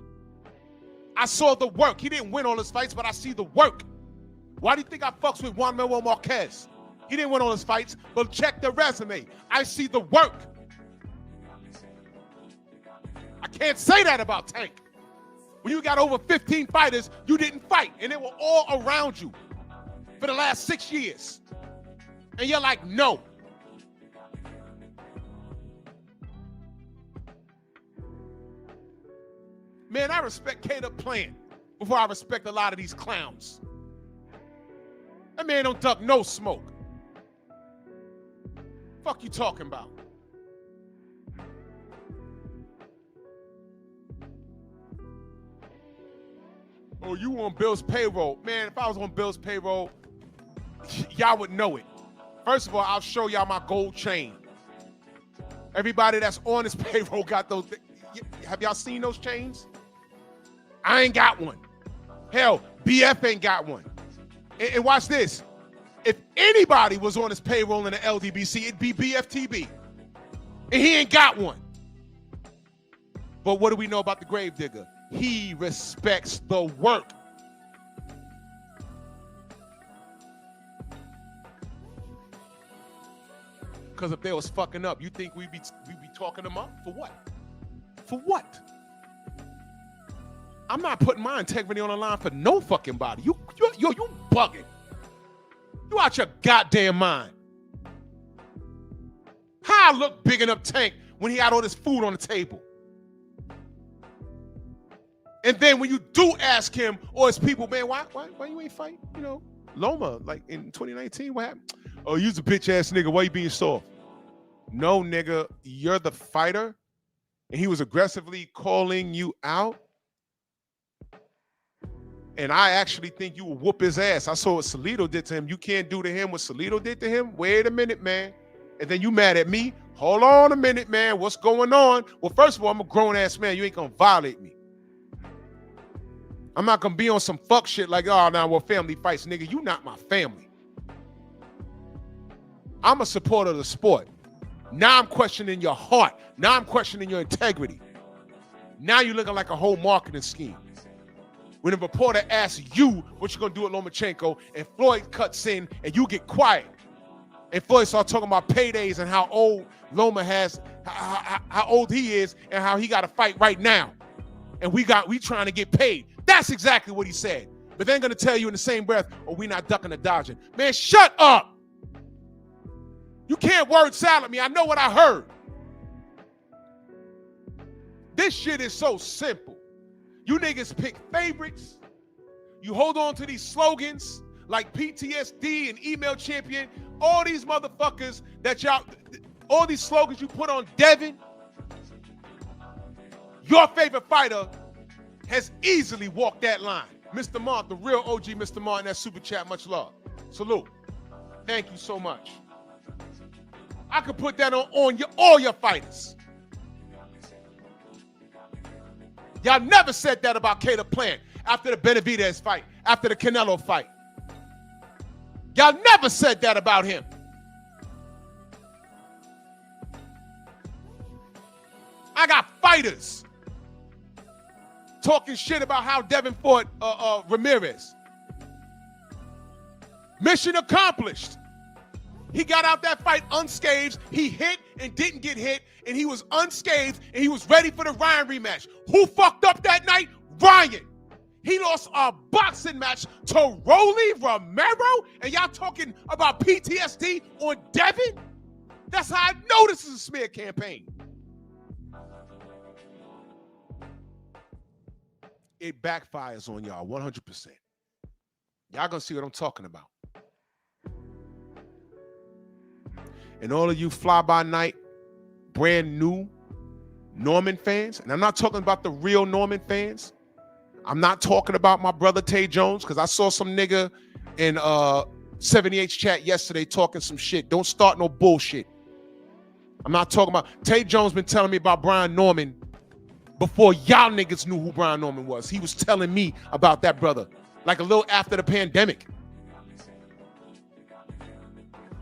I saw the work. He didn't win all his fights, but I see the work. Why do you think I fucks with Juan Manuel Marquez? He didn't win all his fights, but check the resume. I see the work. I can't say that about Tank. When you got over 15 fighters, you didn't fight, and they were all around you for the last 6 years. And you're like, no. Man, I respect K-Dub playing before I respect a lot of these clowns. That man don't duck no smoke. Fuck you talking about? Oh, you on Bill's payroll. Man, if I was on Bill's payroll, y'all would know it. First of all, I'll show y'all my gold chain. Everybody that's on this payroll got those. Have y'all seen those chains? I ain't got one. Hell, BF ain't got one. And watch this. If anybody was on his payroll in the LDBC, it'd be BFTB. And he ain't got one. But what do we know about the Gravedigger? He respects the work. Because if they was fucking up, you think we'd be talking them up? For what? For what? I'm not putting my integrity on the line for no fucking body. You bugging. You out your goddamn mind. How I look big enough Tank when he had all this food on the table? And then when you do ask him or his people, man, why you ain't fight? You know, Loma, like in 2019, what happened? Oh, you's a bitch ass nigga. Why you being soft? No, nigga, you're the fighter. And he was aggressively calling you out. And I actually think you will whoop his ass. I saw what Salido did to him. You can't do to him what Salido did to him? Wait a minute, man. And then you mad at me? Hold on a minute, man. What's going on? Well, first of all, I'm a grown-ass man. You ain't going to violate me. I'm not going to be on some fuck shit like, oh, now we're family fights. Nigga, you not my family. I'm a supporter of the sport. Now I'm questioning your heart. Now I'm questioning your integrity. Now you're looking like a whole marketing scheme. When a reporter asks you what you're going to do at Lomachenko, and Floyd cuts in and you get quiet. And Floyd starts talking about paydays and how old Loma has, how old he is, and how he got to fight right now. And we trying to get paid. That's exactly what he said. But they're going to tell you in the same breath, oh, we not ducking or dodging. Man, shut up. You can't word salad me. I know what I heard. This shit is so simple. You niggas pick favorites. You hold on to these slogans like PTSD and Email Champion. All these motherfuckers that y'all, all these slogans you put on Devin. Your favorite fighter has easily walked that line. Mr. Mont, the real OG Mr. Mont in that super chat. Much love. Salute. Thank you so much. I could put that on all your fighters. Y'all never said that about Caleb Plant after the Benavidez fight, after the Canelo fight. Y'all never said that about him. I got fighters talking shit about how Devin fought Ramirez. Mission accomplished. He got out that fight unscathed. He hit and didn't get hit, and he was unscathed, and he was ready for the Ryan rematch. Who fucked up that night? Ryan. He lost a boxing match to Rolly Romero, and y'all talking about PTSD on Devin? That's how I know this is a smear campaign. It backfires on y'all 100%. Y'all gonna see what I'm talking about. And all of you fly-by-night, brand new Norman fans, and I'm not talking about the real Norman fans. I'm not talking about my brother Tay Jones, because I saw some nigga in 78's chat yesterday talking some shit. Don't start no bullshit. I'm not talking about... Tay Jones been telling me about Brian Norman before y'all niggas knew who Brian Norman was. He was telling me about that brother, like a little after the pandemic.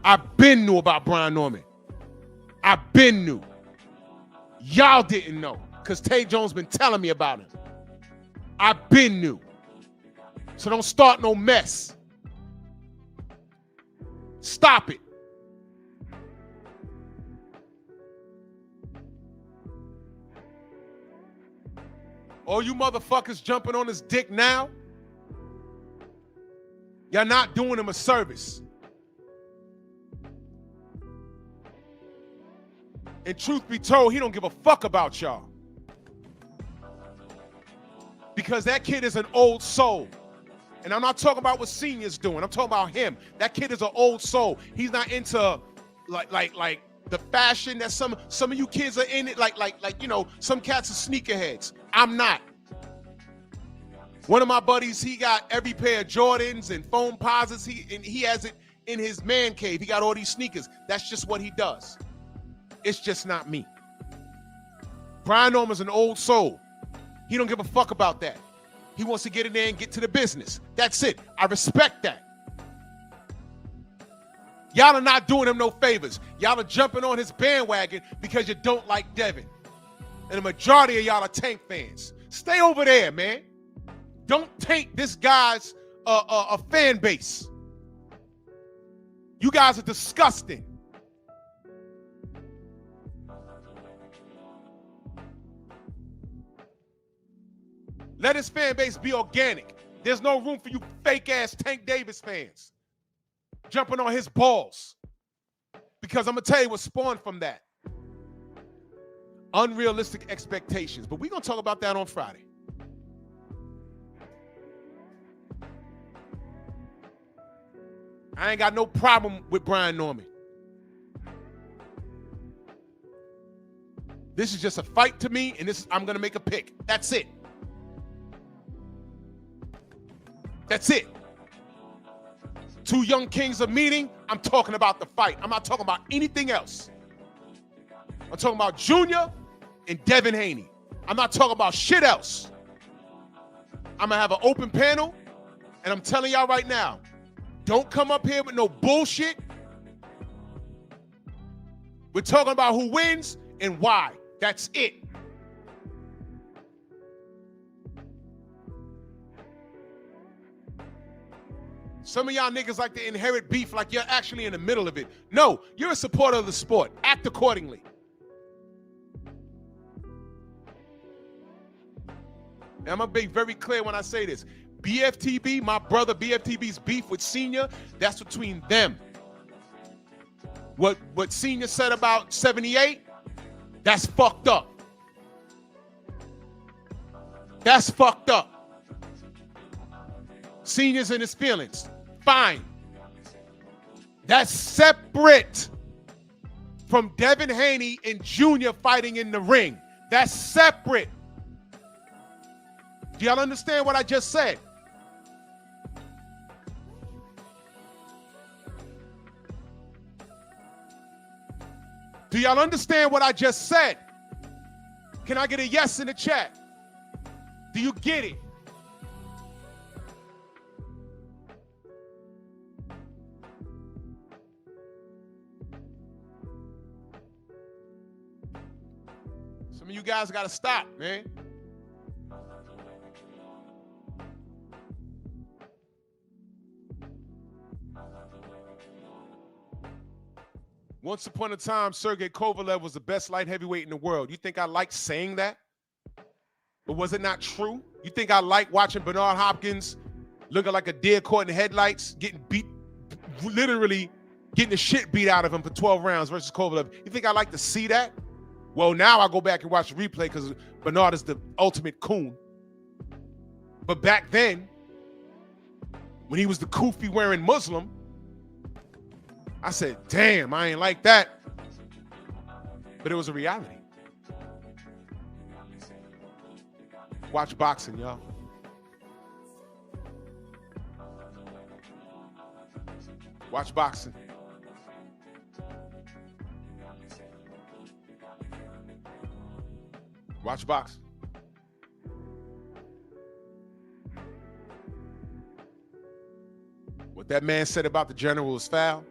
I've been knew about Brian Norman. I've been knew. Y'all didn't know, because Tay Jones been telling me about him. I've been knew. So don't start no mess. Stop it. All you motherfuckers jumping on his dick now, y'all not doing him a service. And truth be told, he don't give a fuck about y'all. Because that kid is an old soul. And I'm not talking about what Senior's doing. I'm talking about him. That kid is an old soul. He's not into like the fashion that some of you kids are in it. Like you know, some cats are sneakerheads. I'm not. One of my buddies, he got every pair of Jordans and foam posits. He has it in his man cave. He got all these sneakers. That's just what he does. It's just not me. Brian Norman's an old soul. He don't give a fuck about that. He wants to get in there and get to the business. That's it. I respect that. Y'all are not doing him no favors. Y'all are jumping on his bandwagon because you don't like Devin. And the majority of y'all are Tank fans. Stay over there, man. Don't taint this guy's a fan base. You guys are disgusting. Let his fan base be organic. There's no room for you fake-ass Tank Davis fans jumping on his balls. Because I'm going to tell you what spawned from that. Unrealistic expectations. But we're going to talk about that on Friday. I ain't got no problem with Brian Norman. This is just a fight to me, and I'm going to make a pick. That's it. That's it. Two young kings are meeting. I'm talking about the fight. I'm not talking about anything else. I'm talking about Junior and Devin Haney. I'm not talking about shit else. I'm going to have an open panel, and I'm telling y'all right now, don't come up here with no bullshit. We're talking about who wins and why. That's it. Some of y'all niggas like to inherit beef like you're actually in the middle of it. No, you're a supporter of the sport. Act accordingly. And I'm going to be very clear when I say this. BFTB, my brother BFTB's beef with Senior, that's between them. What Senior said about 78, that's fucked up. That's fucked up. Senior's in his feelings. Fine. That's separate from Devin Haney and Junior fighting in the ring. That's separate. Do y'all understand what I just said? Do y'all understand what I just said? Can I get a yes in the chat? Do you get it? Some of you guys got to stop, man. Once upon a time, Sergey Kovalev was the best light heavyweight in the world. You think I like saying that? But was it not true? You think I like watching Bernard Hopkins looking like a deer caught in the headlights, getting beat, literally getting the shit beat out of him for 12 rounds versus Kovalev? You think I like to see that? Well, now I go back and watch the replay because Bernard is the ultimate coon. But back then, when he was the kufi wearing Muslim, I said, damn, I ain't like that. But it was a reality. Watch boxing, y'all. Watch boxing. Watch boxing. What that man said about the general was foul.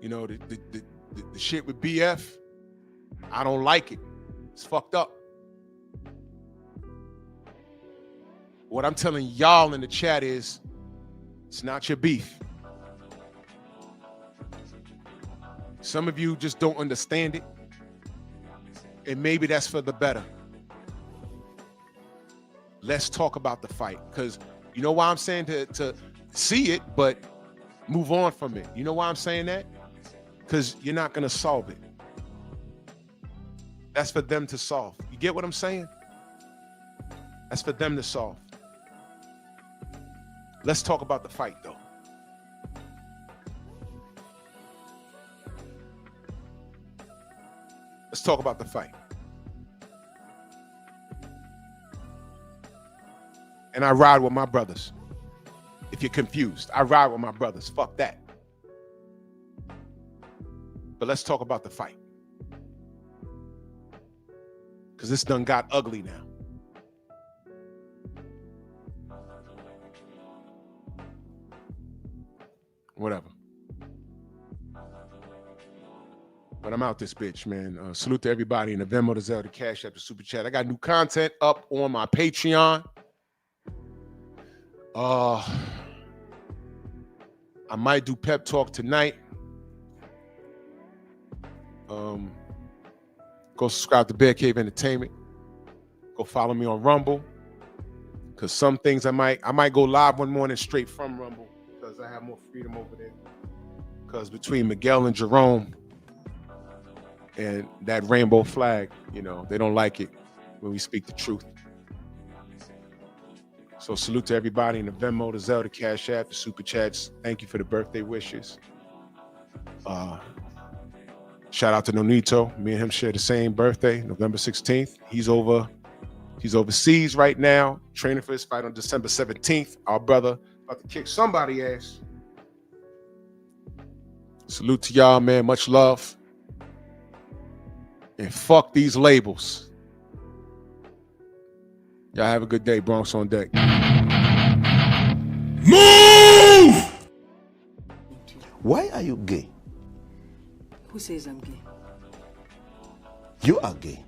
You know, the shit with BF, I don't like it. It's fucked up. What I'm telling y'all in the chat is, it's not your beef. Some of you just don't understand it. And maybe that's for the better. Let's talk about the fight. Because you know why I'm saying to see it, but move on from it. You know why I'm saying that? Because you're not going to solve it. That's for them to solve. You get what I'm saying? That's for them to solve. Let's talk about the fight, though. Let's talk about the fight. And I ride with my brothers. If you're confused, I ride with my brothers. Fuck that. But let's talk about the fight. Because this done got ugly now. Whatever. But I'm out this bitch, man. Salute to everybody in the Venmo, the Zelle, the Cash App, the Super Chat. I got new content up on my Patreon. I might do pep talk tonight. Go subscribe to Bear Cave Entertainment. Go follow me on Rumble. Cause some things I might go live one morning straight from Rumble because I have more freedom over there. Cause between Miguel and Jerome and that rainbow flag, you know, they don't like it when we speak the truth. So salute to everybody in the Venmo, the Zelle, the Cash App, the Super Chats. Thank you for the birthday wishes. Shout out to Nonito. Me and him share the same birthday, November 16th. He's overseas right now, training for his fight on December 17th. Our brother about to kick somebody's ass. Salute to y'all, man. Much love. And fuck these labels. Y'all have a good day. Bronx on deck.
Move! Why are you gay?
Who says I'm gay?
You are gay.